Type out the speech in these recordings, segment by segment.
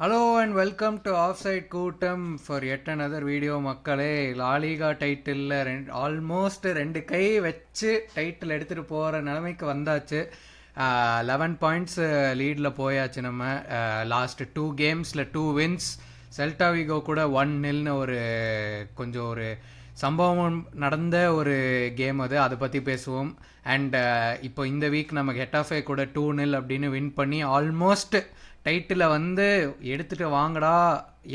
Hello and welcome to off side கூட்டம் for yet another video மக்களே. La Liga டைட்டிலில் almost 2 கை வச்சு டைட்டில் எடுத்துகிட்டு போகிற நிலைமைக்கு வந்தாச்சு. 11 பாயிண்ட்ஸ் லீடில் போயாச்சு. நம்ம லாஸ்ட் 2 கேம்ஸில் 2 வின்ஸ். செல்டாவிகோ கூட 1-0 கொஞ்சம் ஒரு சம்பவம் நடந்த ஒரு கேம் அதை பற்றி பேசுவோம். அண்ட் இப்போ இந்த வீக் நம்ம ஹெட்டாஃபே கூட 2-0 அப்படின்னு வின் பண்ணி ஆல்மோஸ்ட் டைட்டிலை எடுத்துகிட்டு வாங்கடா,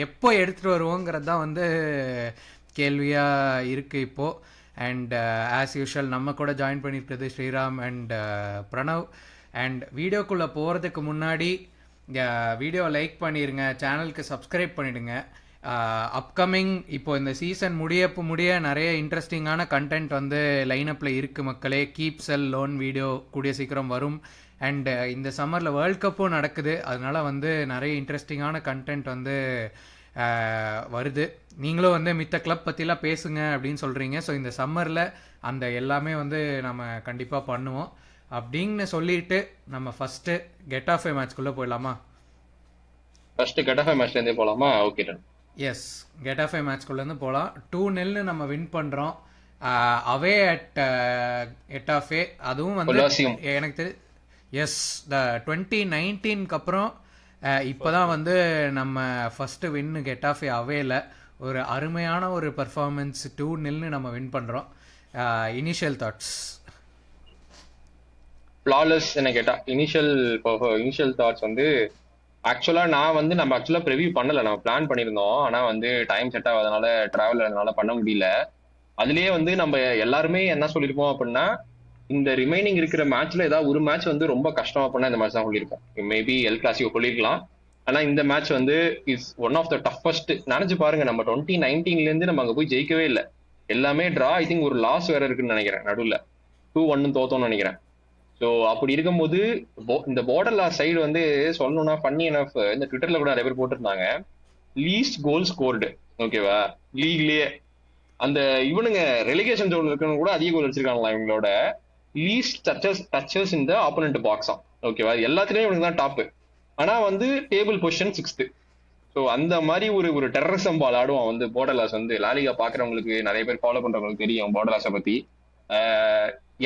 எப்போ எடுத்துகிட்டு வருவோங்கிறது தான் கேள்வியாக இருக்குது இப்போது. அண்ட் ஆஸ் யூஷுவல் நம்ம கூட ஜாயின் பண்ணியிருக்கிறது ஸ்ரீராம் அண்ட் பிரணவ். அண்ட் வீடியோக்குள்ளே போகிறதுக்கு முன்னாடி வீடியோ லைக் பண்ணிடுங்க, சேனலுக்கு சப்ஸ்கிரைப் பண்ணிவிடுங்க. அப்கமிங் இப்போது இந்த சீசன் முடிய நிறைய இன்ட்ரெஸ்டிங்கான கண்டென்ட் லைனப்பில் இருக்குது மக்களே. கீப் செல் லோன் வீடியோ கூடிய சீக்கிரம் வரும். அண்ட் இந்த சம்மரில் வேர்ல்ட் கப்பும் நடக்குது, அதனால் நிறைய இன்ட்ரெஸ்டிங்கான கண்டென்ட் வருது. நீங்களும் மித்த கிளப் பற்றிலாம் பேசுங்க அப்படின்னு சொல்கிறீங்க. ஸோ இந்த சம்மரில் அந்த எல்லாமே நம்ம கண்டிப்பாக பண்ணுவோம் அப்படின்னு சொல்லிட்டு நம்ம ஃபஸ்ட்டு கெட்டாஃபே மேட்ச்குள்ளே போயிடலாமா? ஃபர்ஸ்ட் கெட்டாஃபே மேட்ச்லேருந்தே போகலாமா? Okay done. எஸ், கெட்டாஃபே மேட்ச்குள்ளேருந்து போகலாம். 2-0 நம்ம வின் பண்ணுறோம் அவே அட் கெட்டாஃபே. அதுவும் எனக்கு தெரியும். எஸ், 2019க்கு அப்புறம் இப்போ தான் நம்ம ஃபஸ்ட்டு வின்னு கெட்டாஃபே அவேல. ஒரு அருமையான ஒரு பர்ஃபார்மன்ஸ். 2-0 நம்ம வின் பண்ணுறோம். இனிஷியல் தாட்ஸ் ஃப்ளாலஸ் என்ன கேட்டால் இனிஷியல் தாட்ஸ் ஆக்சுவலாக நான் நம்ம ஆக்சுவலாக ப்ரிவியூ பண்ணலை, நம்ம பிளான் பண்ணியிருந்தோம். ஆனால் டைம் செட் ஆகாதனால ட்ராவல் ஆனதுனால பண்ண முடியல. அதுலேயே நம்ம எல்லாருமே என்ன சொல்லியிருப்போம் அப்படின்னா, இந்த ரிமைனிங் இருக்கிற மேட்ச்ல ஏதாவது ஒரு மேட்ச் ரொம்ப கஷ்டமா பண்ணா இந்த மேட்ச் தான் சொல்லியிருப்போம். மேபி எல் கிளாசிக்கோ சொல்லியிருக்கலாம். ஆனா இந்த match is one of the toughest. நினைச்சு பாருங்க, நம்ம 2019ல இருந்து நம்ம அங்க போய் ஜெயிக்கவே இல்லை. எல்லாமே ட்ரா. ஐ திங்க் ஒரு லாஸ் வேற இருக்குன்னு நினைக்கிறேன், நடுவில் 2-1 தோத்தோம்னு நினைக்கிறேன். ஸோ அப்படி இருக்கும்போது இந்த பார்டர் லாஸ் சைடு சொல்லணும்னா ஃபன்னி எனஃப் இந்த ட்விட்டர்ல கூட நிறைய பேர் போட்டிருந்தாங்க, லீஸ்ட் கோல் ஸ்கோர்டு ஓகேவா லீக்லயே. அந்த இவனுங்க ரெலிகேஷன் ஜோன்ல இருக்கவங்க கூட அதிக கோல் வச்சிருக்காங்களா இவங்களோட. லீஸ்ட் டச்சஸ் இந்த ஆப்போனன்ட் பாக்ஸா ஓகேவா. எல்லாத்துலயும் இவனுக்கு தான் டாப். ஆனா டேபிள் பொசிஷன் 6th. ஸோ அந்த மாதிரி ஒரு டெரரிசம் பால் ஆடுவான் போர்டர்லாஸ். லாலிகா பாக்குறவங்களுக்கு நிறைய பேர் ஃபாலோ பண்றவங்களுக்கு தெரியும் போர்டர்லாஸை பத்தி.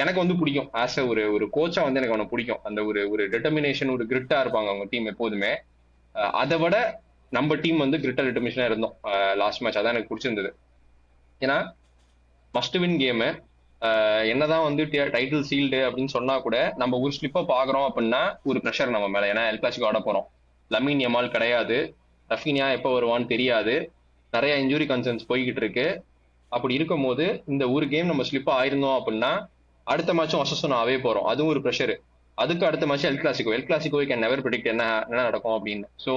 எனக்கு பிடிக்கும். ஆஸ் ஒரு கோச்சா எனக்கு அவனை பிடிக்கும். அந்த ஒரு டிட்டர்மினேஷன், ஒரு கிரிட்டா இருப்பாங்க அவங்க டீம் எப்போதுமே. அதை விட நம்ம டீம் கிரிட்டா டிட்டர்மினேஷனா இருந்தோம் லாஸ்ட் மேட்ச். அதான் எனக்கு பிடிச்சிருந்தது. ஏன்னா மஸ்ட் வின் கேமு. என்னதான் டைட்டில் சீல்டு அப்படின்னு சொன்னா கூட நம்ம ஒரு ஸ்லிப்பை பாக்குறோம் அப்படின்னா ஒரு ப்ரெஷர் நம்ம மேல. ஏன்னா எல் கிளாசிக்கோ ஆட போறோம். லமீன் யமால் கிடையாது, ரஃபீனியா எப்போ வருவான்னு தெரியாது, நிறைய இன்ஜுரி கன்சர்ன்ஸ் போய்கிட்டு இருக்கு. அப்படி இருக்கும் போது இந்த ஒரு கேம் நம்ம ஸ்லிப்பா ஆயிருந்தோம் அப்படின்னா அடுத்த மேட்சும் ஒசசனாவே போறோம். அதுவும் ஒரு ப்ரெஷர். அதுக்கு அடுத்த match L Clasico can never predict என்ன நடக்கும் அப்படின்னு. ஸோ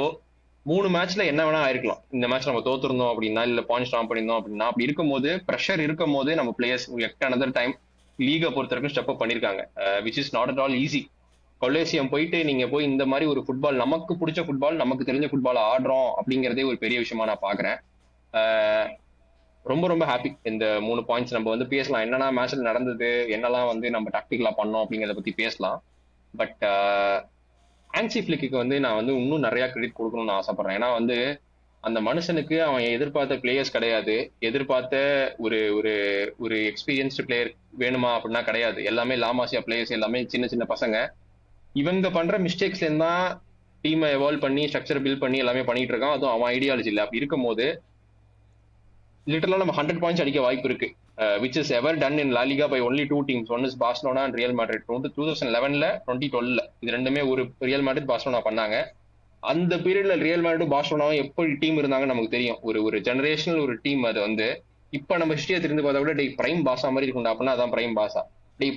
3 மேட்ச்ல என்ன வேணா ஆயிருக்கலாம். இந்த மேட்ச் நம்ம தோத்துருந்தோம் அப்படின்னா, இல்ல பாயிண்ட் ஸ்டாப் பண்ணியிருந்தோம் அப்படின்னா, அப்படி இருக்கும்போது ப்ரெஷர் இருக்கும் போது நம்ம பிளேயர்ஸ் another டைம் லீகை பொறுத்த வரைக்கும் ஸ்டெப் அப் பண்ணிருக்காங்க, which is not at all easy. Coliseum போயிட்டு நீங்க போய் இந்த மாதிரி ஒரு ஃபுட்பால், நமக்கு பிடிச்ச ஃபுட்பால், நமக்கு தெரிஞ்ச ஃபுட்பால் ஆடுறோம் அப்படிங்கிறதே ஒரு பெரிய விஷயமா நான் பாக்குறேன். ரொம்ப ரொம்ப ஹாப்பி. இந்த 3 பாயிண்ட்ஸ் நம்ம பேசலாம். என்னென்ன மேட்ச்ல நடந்தது, என்னெல்லாம் நம்ம டாக்டிக்கலா பண்ணோம் அப்படிங்கிறத பத்தி பேசலாம். பட் ஹான்சி ஃபிளிக்கு நான் இன்னும் நிறைய கிரெடிட் கொடுக்கணும்னு ஆசைப்படுறேன். ஏன்னா அந்த மனுஷனுக்கு அவன் எதிர்பார்த்த பிளேயர்ஸ் கிடையாது. எதிர்பார்த்த ஒரு ஒரு ஒரு எக்ஸ்பீரியன்ஸ்டு பிளேயர் வேணுமா அப்படின்னா கிடையாது. எல்லாமே லாமாசியா பிளேயர்ஸ், எல்லாமே சின்ன சின்ன பசங்க. இவங்க பண்ற மிஸ்டேக்ஸ்ல இருந்தா டீமை எவால்வ் பண்ணி ஸ்ட்ரக்சர் பில்ட் பண்ணி எல்லாமே பண்ணிட்டு இருக்கான். அதுவும் அவன் ஐடியாலஜி இல்லை. அப்படி இருக்கும்போது லிட்டரலா நம்ம 100 பாயிண்ட்ஸ் அடிக்க வாய்ப்பு இருக்கு. Which is ever done in La Liga by only 2 teams. One is Barcelona and Real Madrid. 2011ல 2012ல இது ரெண்டுமே ஒரு ரியல் மேட்ரிட் பார்சலோனா பண்ணாங்க. அந்த பீரியட்ல ரியல் மேட்ரிட் பார்சலோனாவும் எப்படி டீம் இருந்தாங்க நமக்கு தெரியும். ஒரு ஜெனரேஷனல் ஒரு டீம். அது இப்ப நம்ம ஹிஸ்டரியை தெரிந்து பார்த்தா கூட பிரைம் பாசா மாதிரி இருக்கும் அப்படின்னா அதான் பிரைம் பாசா.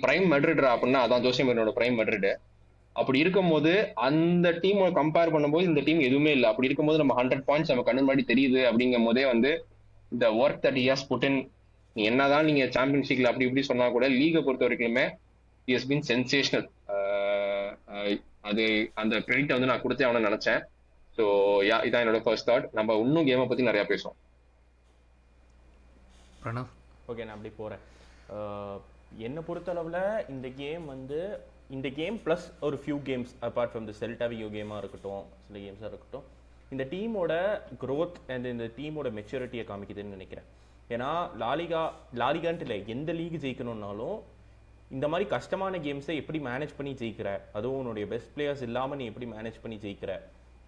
பிரைம் மெட்ரிட் அப்படின்னா அதான் ஜோசே மோரினோட பிரைம் மெட்ரிட். அப்படி இருக்கும்போது அந்த டீம் கம்பேர் பண்ணும்போது இந்த டீம் எதுவுமே இல்லை. அப்படி இருக்கும்போது நம்ம 100 பாயிண்ட்ஸ் நம்ம கண்ணு முன்னாடி தெரியுது. அப்படிங்கும் போதே இந்த work that he has put in, என்னதான் நீங்க சாம்பியன்ஷிப்ல அப்படி இப்படி சொன்னா கூட லீகை பொறுத்த வரைக்குமே ஹி ஹஸ் பீன் சென்சேஷனல். அது அந்த கிரெடிட் நான் கொடுத்தே அவனை நினைச்சேன். ஸோ யா, இதான் என்னோட ஃபர்ஸ்ட் தாட். நம்ம இன்னும் கேமை பத்தி நிறைய பேசுவோம். ஓகே, நான் அப்படி போறேன். என்னை பொறுத்தளவில் இந்த கேம் ப்ளஸ் ஒரு few games apart from the Celta Vigo கேமாக இருக்கட்டும், சில கேம்ஸாக இருக்கட்டும், இந்த டீமோட க்ரோத் அண்ட் இந்த டீமோட மெச்சூரிட்டியை காமிக்குதுன்னு நினைக்கிறேன். ஏன்னா லாலிகான்ட்டு இல்லை, எந்த லீக் ஜெயிக்கணும்னாலும் இந்த மாதிரி கஷ்டமான கேம்ஸை எப்படி மேனேஜ் பண்ணி ஜெயிக்கிற, அதுவும் உன்னுடைய பெஸ்ட் பிளேயர்ஸ் இல்லாமல் நீ எப்படி மேனேஜ் பண்ணி ஜெயிக்கிற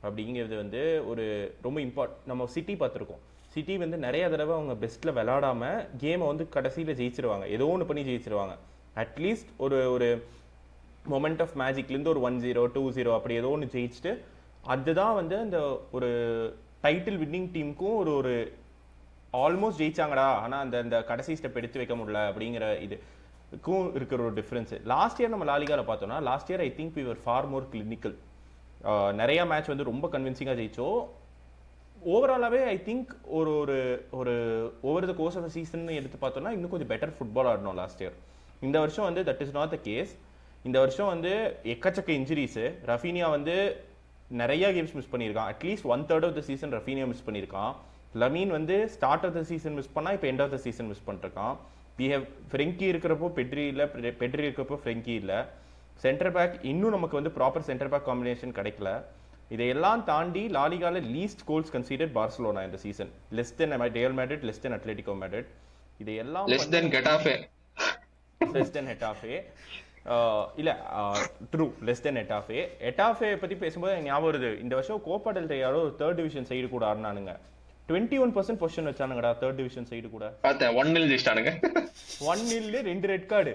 அப்படிங்கிறது வந்து ஒரு ரொம்ப நம்ம சிட்டி பார்த்துருக்கோம். சிட்டி வந்து நிறைய தடவை அவங்க பெஸ்ட்டில் விளாடாமல் கேமை வந்து கடைசியில் ஜெயிச்சிருவாங்க, ஏதோ ஒன்று பண்ணி ஜெயிச்சிருவாங்க. அட்லீஸ்ட் ஒரு மொமெண்ட் ஆஃப் மேஜிக்லேருந்து ஒரு 1-0 2-0 அப்படி ஏதோ ஒன்று ஜெயிச்சுட்டு, அதுதான் வந்து அந்த ஒரு டைட்டில் வின்னிங் டீமுக்கும் ஒரு ஆல்மோஸ்ட் ஜெயிச்சாங்கடா, ஆனால் அந்த கடைசி ஸ்டெப் எடுத்து வைக்க முடியல அப்படிங்கிற இதுக்கும் இருக்கிற ஒரு டிஃப்ரென்ஸ். லாஸ்ட் இயர் நம்ம லாலிகாவில் பார்த்தோம்னா, last year I think we were far more clinical. நிறைய மேட்ச் வந்து ரொம்ப கன்வின்சிங்காக ஜெயிச்சோம். ஓவராலாகவே ஐ திங்க் ஒரு over the course of the season எடுத்து பார்த்தோம்னா இன்னும் கொஞ்சம் பெட்டர் ஃபுட்பால் ஆடணும் லாஸ்ட் இயர். இந்த வருஷம் வந்து that is not the case. இந்த வருஷம் வந்து எக்கச்சக்க இன்ஜுரிஸு. ரஃபீனியா வந்து நிறைய கேம்ஸ் மிஸ் பண்ணியிருக்கான். அட்லீஸ்ட் 1/3 of the season Raphinha miss பண்ணியிருக்கான். லமீன் வந்து start of the season miss பண்ணால் இப்போ end of the season miss பண்ணிருக்கான். வி ஹவ் ஃப்ரெங்கி இருக்கிறப்போ பெட்ரி இல்லை, பெட்ரி இருக்கிறப்போ ஃப்ரெங்கி இல்லை. சென்டர் பேக் இன்னும் நமக்கு வந்து ப்ராப்பர் சென்டர் பேக் காம்பினேஷன் கிடைக்கல. இதையெல்லாம் தாண்டி லாலிகால லீஸ்ட் கோல்ஸ் கன்சீடட் பார்சலோனா இந்த season, less than real Madrid, less than Atlético Madrid. இதையெல்லாம் லெஸ் தென் கெட்டாஃபே இல்ல ட்ரூ, லெஸ் தென் எட்டாஃபே பத்தி பேசும்போது ஞாபகம் வருது, இந்த வருஷம் கோப்பா டெல் ரேயாரோ ஒரு 3rd டிவிஷன் சைடு கூட ஆடினானுங்க. 21% பொசிஷன் வச்சானுங்கடா 3rd டிவிஷன் சைடு கூட. பார்த்தேன் 1-0 ஜெயிச்சிட்டானுங்க. 1-0 2 ரெட் கார்டு.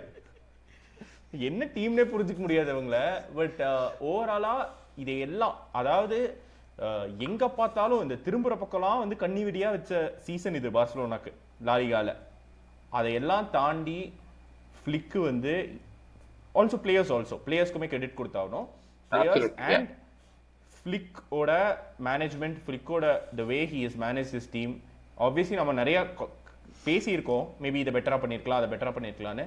என்ன டீம்னே புரிஞ்சுக்க முடியாது அவங்கள. பட் ஓவராலா இதையெல்லாம், அதாவது எங்க பார்த்தாலும் இந்த திரும்புற பக்கம்லாம் வந்து கண்ணி வெடியா வச்ச சீசன் இது பார்சலோனாக்கு லாலிகால. அதையெல்லாம் தாண்டி ஃபிளிக்கு வந்து ஆல்சோ பிளேயர்ஸ்க்குமே கிரெடிட் கொடுத்தாகணும். பிளேயர்ஸ் அண்ட் ஃபிளிக்கோட மேனேஜ்மெண்ட், ஃபிளிக்கோட the way he is manage this team. Obviously நம்ம நிறைய பேசியிருக்கோம், மேபி இதை பெட்டரா பண்ணியிருக்கலாம், அதை பெட்டரா பண்ணியிருக்கலான்னு.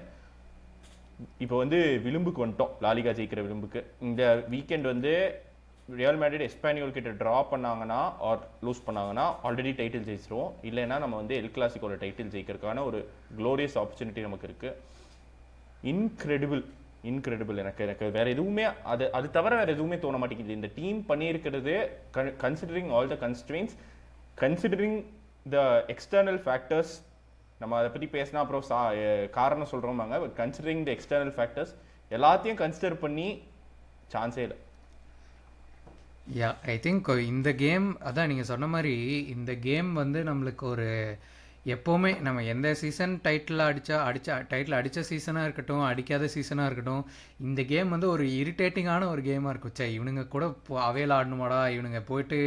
இப்போ வந்து விளிம்புக்கு வந்துட்டோம், லாலிகா ஜெயிக்கிற விளிம்புக்கு. இந்த வீக்கெண்ட் வந்து ரியல் மேட்ரிட் எஸ்பானியோல் கிட்ட ட்ரா பண்ணாங்கன்னா ஆர் லூஸ் பண்ணாங்கன்னா ஆல்ரெடி டைட்டில் ஜெயிச்சிருவோம். இல்லைன்னா நம்ம வந்து எல் கிளாசிக்கோட டைட்டில் ஜெயிக்கிறதுக்கான ஒரு க்ளோரியஸ் ஆப்பர்ச்சுனிட்டி நமக்கு இருக்கு. இன்க்ரெடிபிள். எனக்கு வேற எதுவுமே அது தவிர வேற எதுவுமே தோண மாட்டேங்குது. இந்த டீம் பண்ணியிருக்கிறது, considering all the constraints, considering the external factors. நம்ம அதை பற்றி பேசினா அப்புறம் காரணம் சொல்கிறோமாங்க. But considering the external factors எல்லாத்தையும் கன்சிடர் பண்ணி சான்ஸே இல்லை. யா, ஐ திங்க் இந்த கேம், அதான் நீங்கள் சொன்ன மாதிரி இந்த கேம் வந்து நம்மளுக்கு ஒரு எப்போவுமே நம்ம எந்த சீசன் டைட்டில் அடித்த சீசனாக இருக்கட்டும், அடிக்காத சீசனாக இருக்கட்டும், இந்த கேம் வந்து ஒரு இரிட்டேட்டிங்கான ஒரு கேமாக இருக்கும். சே, இவனுங்க கூட அவையில் ஆடணுமாடா, இவனுங்க போயிட்டு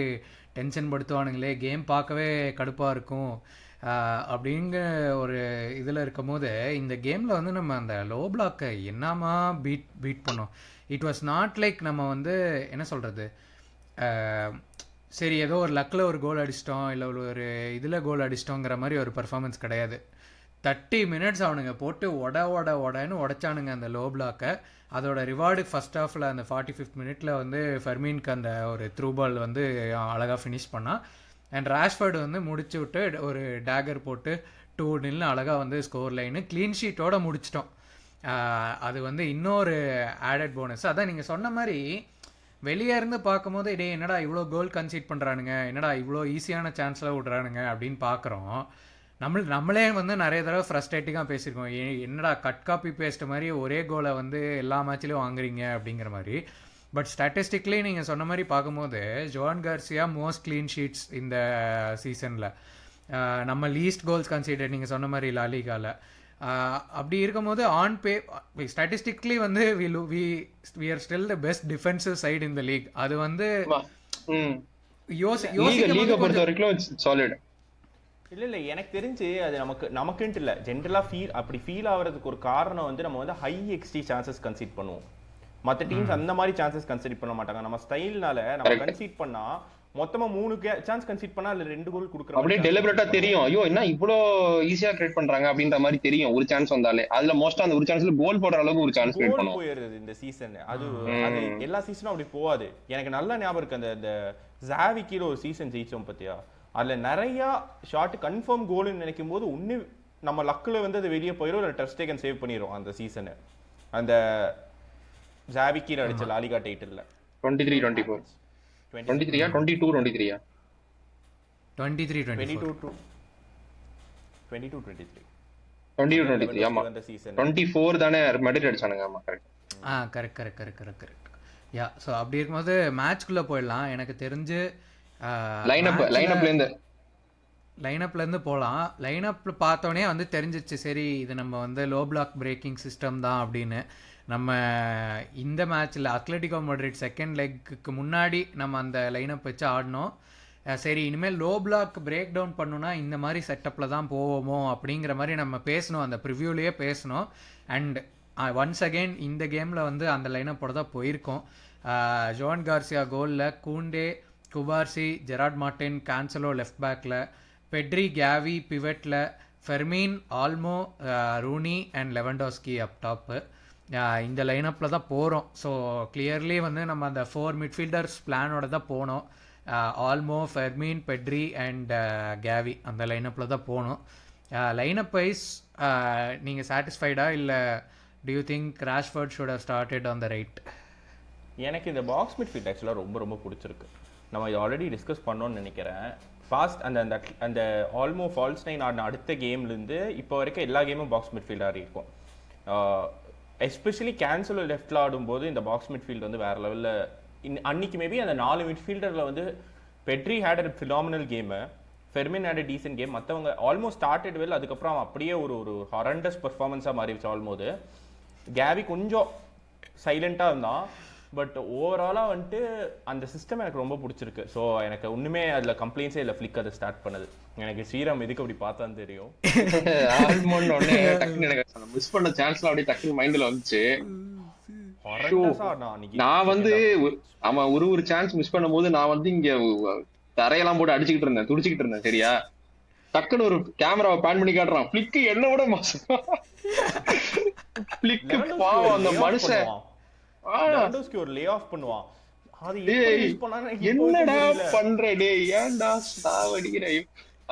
டென்ஷன் படுத்துவானுங்களே, கேம் பார்க்கவே கடுப்பாக இருக்கும் அப்படிங்கிற ஒரு இதில் இருக்கும் போது, இந்த கேமில் வந்து நம்ம அந்த லோ பிளாக்கை என்னமா பீட் பண்ணோம். இட் வாஸ் நாட் லைக் நம்ம வந்து என்ன சொல்கிறது, சரி ஏதோ ஒரு லக்கில் ஒரு கோல் அடிச்சிட்டோம், இல்லை ஒரு இதில் கோல் அடிச்சிட்டோங்கிற மாதிரி ஒரு பர்ஃபார்மன்ஸ் கிடையாது. 30 மினிட்ஸ் அவனுங்க போட்டு உடன்னு உடைச்சானுங்க அந்த லோ பிளாக்கை. அதோட ரிவார்டு ஃபர்ஸ்ட் ஹாஃபில் அந்த 45th மினிட்ல வந்து ஃபெர்மீனுக்கு அந்த ஒரு த்ரூ பால் வந்து அழகாக ஃபினிஷ் பண்ணால், அண்ட் ராஷ்ஃபோர்டு வந்து முடிச்சு விட்டு ஒரு டேகர் போட்டு 2-0 அழகாக வந்து ஸ்கோர் லைனு க்ளீன் ஷீட்டோடு முடிச்சிட்டோம். அது வந்து இன்னொரு ஆடட் போனஸ். அதான் நீங்கள் சொன்ன மாதிரி வெளியே இருந்து பார்க்கும்போது இடே என்னடா இவ்வளோ கோல் கன்சீட் பண்ணுறானுங்க, என்னடா இவ்வளோ ஈஸியான சான்ஸ்லாம் விட்றானுங்க அப்படின்னு பார்க்குறோம். நம்மளே வந்து நிறைய தடவை ஃப்ரஸ்ட்ரேட்டிங்காக பேசியிருக்கோம், என்னடா கட் காப்பி பேஸ்ட் மாதிரி ஒரே கோலை வந்து எல்லா மேட்ச்லேயும் வாங்குறீங்க அப்படிங்கிற மாதிரி. பட் ஸ்டாட்டிஸ்டிக்லி நீங்கள் சொன்ன மாதிரி பார்க்கும்போது Joan Garcia most clean sheets இந்த சீசனில், நம்ம லீஸ்ட் கோல்ஸ் கன்சிடர் நீங்கள் சொன்ன மாதிரி லாலிகாவில். அப்படி இருக்கும்போது ஆன் பே ஸ்டாட்டிஸ்டிக்லி வந்து we are still the best defensive side in the league. அது வந்து இல்ல எனக்கு தெரிஞ்சு அது நமக்குன்ட்டு இல்லை, ஜென்ரலா அப்படி ஃபீல் ஆகிறதுக்கு ஒரு காரணம் வந்து நம்ம வந்து ஹை எக்ஸ்டி சான்சஸ் கன்சிட் பண்ணுவோம். மற்ற டீம்ஸ் அந்த மாதிரி சான்சஸ் கன்சிட் பண்ண மாட்டாங்க. நம்ம ஸ்டைல்னால நம்ம கன்சிட் பண்ணா மொத்தமா 3 சான்ஸ் கன்சிட் பண்ணா அதுல 2 கோல் குடுக்குறோம். அப்படியே டெலிபரேட்டா தெரியும், ஐயோ என்ன இவ்ளோ ஈஸியா கிரியேட் பண்றாங்க அப்படின்ற மாதிரி தெரியும். ஒரு சான்ஸ் வந்தாலே அதுல மோஸ்டா அந்த ஒரு சான்ஸ்ல கோல் போடுற அளவுக்கு ஒரு சான்ஸ் கிரியேட் பண்ணுவோம். போயிடுது இந்த சீசன். அது எல்லா சீசனும் அப்படி போகாது. எனக்கு நல்ல ஞாபகம் இருக்கு, அந்த ஜாவிக்கில ஒரு சீசன் ஜெயிச்சோம் பத்தியா, அதுல நிறைய ஷாட் கன்ஃபார்ம் கோல்னு நினைக்கும் போது ஒண்ணு நம்ம லக்ல வந்து அது வெளியே போயிடும், இல்லை டர் ஸ்டேகன் சேவ் பண்ணிரும் அந்த சீசனை. அந்த ஜாவிக்கில அடிச்ச லாலிகா டைட்டில்ல 23-24 23 22 23 23 22 24 22 23 22 23 ஆமா அந்த சீசன் 24 தானே மெடல் அடிச்சானுங்க. ஆமா கரெக்ட். கரெக்ட். யா, ஸோ அப்படி இருக்கும்போது மேட்ச்குள்ளே போயிடலாம். எனக்கு தெரிஞ்சு லைனப்லேருந்து போகலாம். லைனப்பில் பார்த்தோன்னே வந்து தெரிஞ்சிச்சு, சரி இது நம்ம வந்து லோ பிளாக் பிரேக்கிங் சிஸ்டம் தான் அப்படின்னு. நம்ம இந்த மேட்ச்சில் அத்லெட்டிகோ மேட்ரிட் செகண்ட் லெக்குக்கு முன்னாடி நம்ம அந்த லைனப் வச்சு ஆடினோம். சரி இனிமேல் லோ பிளாக் பிரேக் டவுன் பண்ணுனா இந்த மாதிரி செட்டப்பில் தான் போவோமோ அப்படிங்கிற மாதிரி நம்ம பேசணும், அந்த ப்ரிவ்யூலேயே பேசணும். அண்ட் ஒன்ஸ் அகெயின் இந்த கேமில் வந்து அந்த லைனப்போட தான் போயிருக்கோம். ஜோன் கார்சியா கோலில், Kounde, Cubarsi, Gerard Martin, Gonzalo left பேக்கில், பெட்ரி, கேவி பிவெட்டில், Fermin, Olmo, Rooney and Lewandowski up top. இந்த லைனப்பில் தான் போகிறோம். ஸோ கிளியர்லி வந்து நம்ம அந்த 4 மிட்ஃபீல்டர்ஸ் பிளானோட தான் போனோம். ஆல்மோ, ஃபெர்மீன், பெட்ரி அண்ட் கேவி அந்த லைனப்பில் தான் போகணும். லைனப் வைஸ் நீங்கள் சாட்டிஸ்ஃபைடா, இல்லை do you think Rashford should have started on the right? எனக்கு இந்த பாக்ஸ் மிட்ஃபீல்ட் ஆக்சுவலாக ரொம்ப ரொம்ப பிடிச்சிருக்கு. நம்ம இது ஆல்ரெடி டிஸ்கஸ் பண்ணோன்னு நினைக்கிறேன். ஃபாஸ்ட் அந்த அந்த அந்த ஆல்மோ ஃபால்ஸ்டைன் ஆடின அடுத்த கேம்லேருந்து இப்போ வரைக்கும் எல்லா கேமும் பாக்ஸ் மிட்ஃபீல்ட் ஆடி இருக்கும். எஸ்பெஷலி கேன்சலோ லெஃப்டில் ஆடும்போது இந்த பாக்ஸ் மிட்ஃபீல்டு வந்து வேறு லெவலில் அன்னைக்கு மேபி அந்த 4 மிட்ஃபீல்டரில் வந்து Pedri had a phenomenal game, Fermin had a decent game, மற்றவங்க ஆல்மோஸ்ட் ஸ்டார்டட் வெல். அதுக்கப்புறம் அவன் அப்படியே ஒரு ஹாரண்டஸ் பர்ஃபார்மன்ஸாக மாறிடுச்சு. ஆல்மோது கேவி கொஞ்சம் சைலண்ட்டாக இருந்தான், பட் ஓவராலாக வந்துட்டு அந்த சிஸ்டம் எனக்கு ரொம்ப பிடிச்சிருக்கு. ஸோ எனக்கு ஒன்றுமே அதில் கம்ப்ளைண்ட்ஸே இல்லை. ஃப்ளிக் அதை ஸ்டார்ட் பண்ணது எனக்கு ஸ்ரீராம் எதுக்கு அப்படி பார்த்தான்னு தெரியும். ஆல்மோன்னு உடனே டக்குன்னு எனக்கு மிஸ் பண்ண சான்ஸ்லாம் அப்படியே டக்குன்னு மைண்டில் வந்துச்சு. நான் வந்து ஆமா ஒரு சான்ஸ் மிஸ் பண்ணும்போது நான் வந்து இங்க தரையெல்லாம் போட்டு அடிச்சுக்கிட்டு இருந்தேன், துடிச்சுக்கிட்டு இருந்தேன். சரியா, டக்குன்னு ஒரு கேமராவை பேன் பண்ணி காட்டுறான். ஃப்ளிக் என்ன விட மோசமா. ஃப்ளிக் பாவம் அந்த மனுஷன் ஒரு லே ஆஃப் பண்ணுவான். என்னடா பண்ற டேய், ஏன்டா சாவடிக்கிற.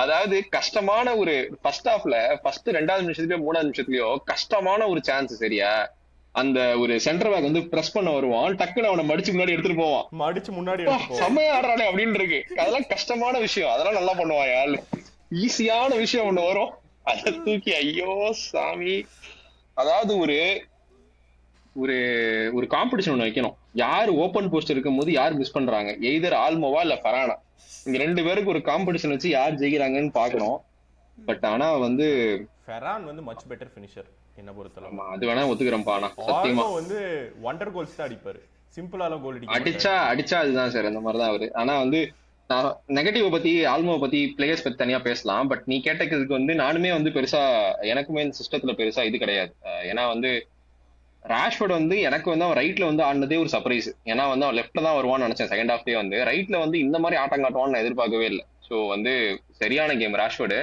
அதாவது கஷ்டமான ஒரு ஃபர்ஸ்ட் ஹாஃப்ல ஃபர்ஸ்ட் 2வது நிமிஷத்துலயோ 3வது நிமிஷத்துலயோ கஷ்டமான ஒரு சான்ஸ். சரியா, அந்த ஒரு சென்டர் பேக் வந்து பிரஸ் பண்ண வருவான், டக்குன்னு அவனை மடிச்சு முன்னாடி எடுத்துட்டு போவான். மடிச்சு முன்னாடி செம்மையா ஆடுறானே அப்படின்னு இருக்கு. அதெல்லாம் கஷ்டமான விஷயம், அதெல்லாம் நல்லா பண்ணுவான் ஆளு. ஈஸியான விஷயம் ஒண்ணு வரும், அதை தூக்கி ஐயோ சாமி. அதாவது ஒரு ஒரு ஒரு காம்படிஷன் ஒண்ணு வைக்கணும். யாரு ஓபன் போஸ்ட் இருக்கும் போது யார் மிஸ் பண்றாங்க, எய்தர் ஆல்மோவா இல்ல ஃபரானா, இங்க 2 பேருக்கு ஒரு காம்படிஷன் வச்சு யார் ஜெயிக்கிறாங்கன்னு பாக்கணும். பட் ஆனா வந்து ஃபெரான் வந்து மச் பெட்டர் ஃபினிஷர் என்ன பொறுத்தளவு. அது வேணா ஒத்துக்கிறேன்ப்பா. ஆனா சத்தியமா வந்து வண்டர் கோல்ஸ் தான் அடிப்பாரு, சிம்பிளால கோல் அடிச்சா அதுதான் சார், அந்த மாதிரிதான் அவரு. ஆனா வந்து நான் நெகட்டிவ் பத்தி ஆல்மோவை பத்தி பிளேயர்ஸ் பத்தி தனியா பேசலாம். பட் நீ கேட்டதுக்கு வந்து நானுமே வந்து பெருசா எனக்குமே இந்த சிஸ்டத்துல பெருசா இது கிடையாது. ஏன்னா வந்து ராஷ்வர்ட் வந்து எனக்கு வந்து அவன் ரைட்ல வந்து ஆடினதே ஒரு சர்ப்ரைஸ். ஏன்னா வந்து அவன் லெஃப்ட்ல தான் வருவான்னு நினைச்சேன். செகண்ட் ஹாஃப்லயே வந்து ரைட்ல வந்து இந்த மாதிரி ஆட்டம் காட்டுவான்னு நான் எதிர்பார்க்கவே இல்லை. ஸோ வந்து சரியான கேம் ராஷ்வர்டை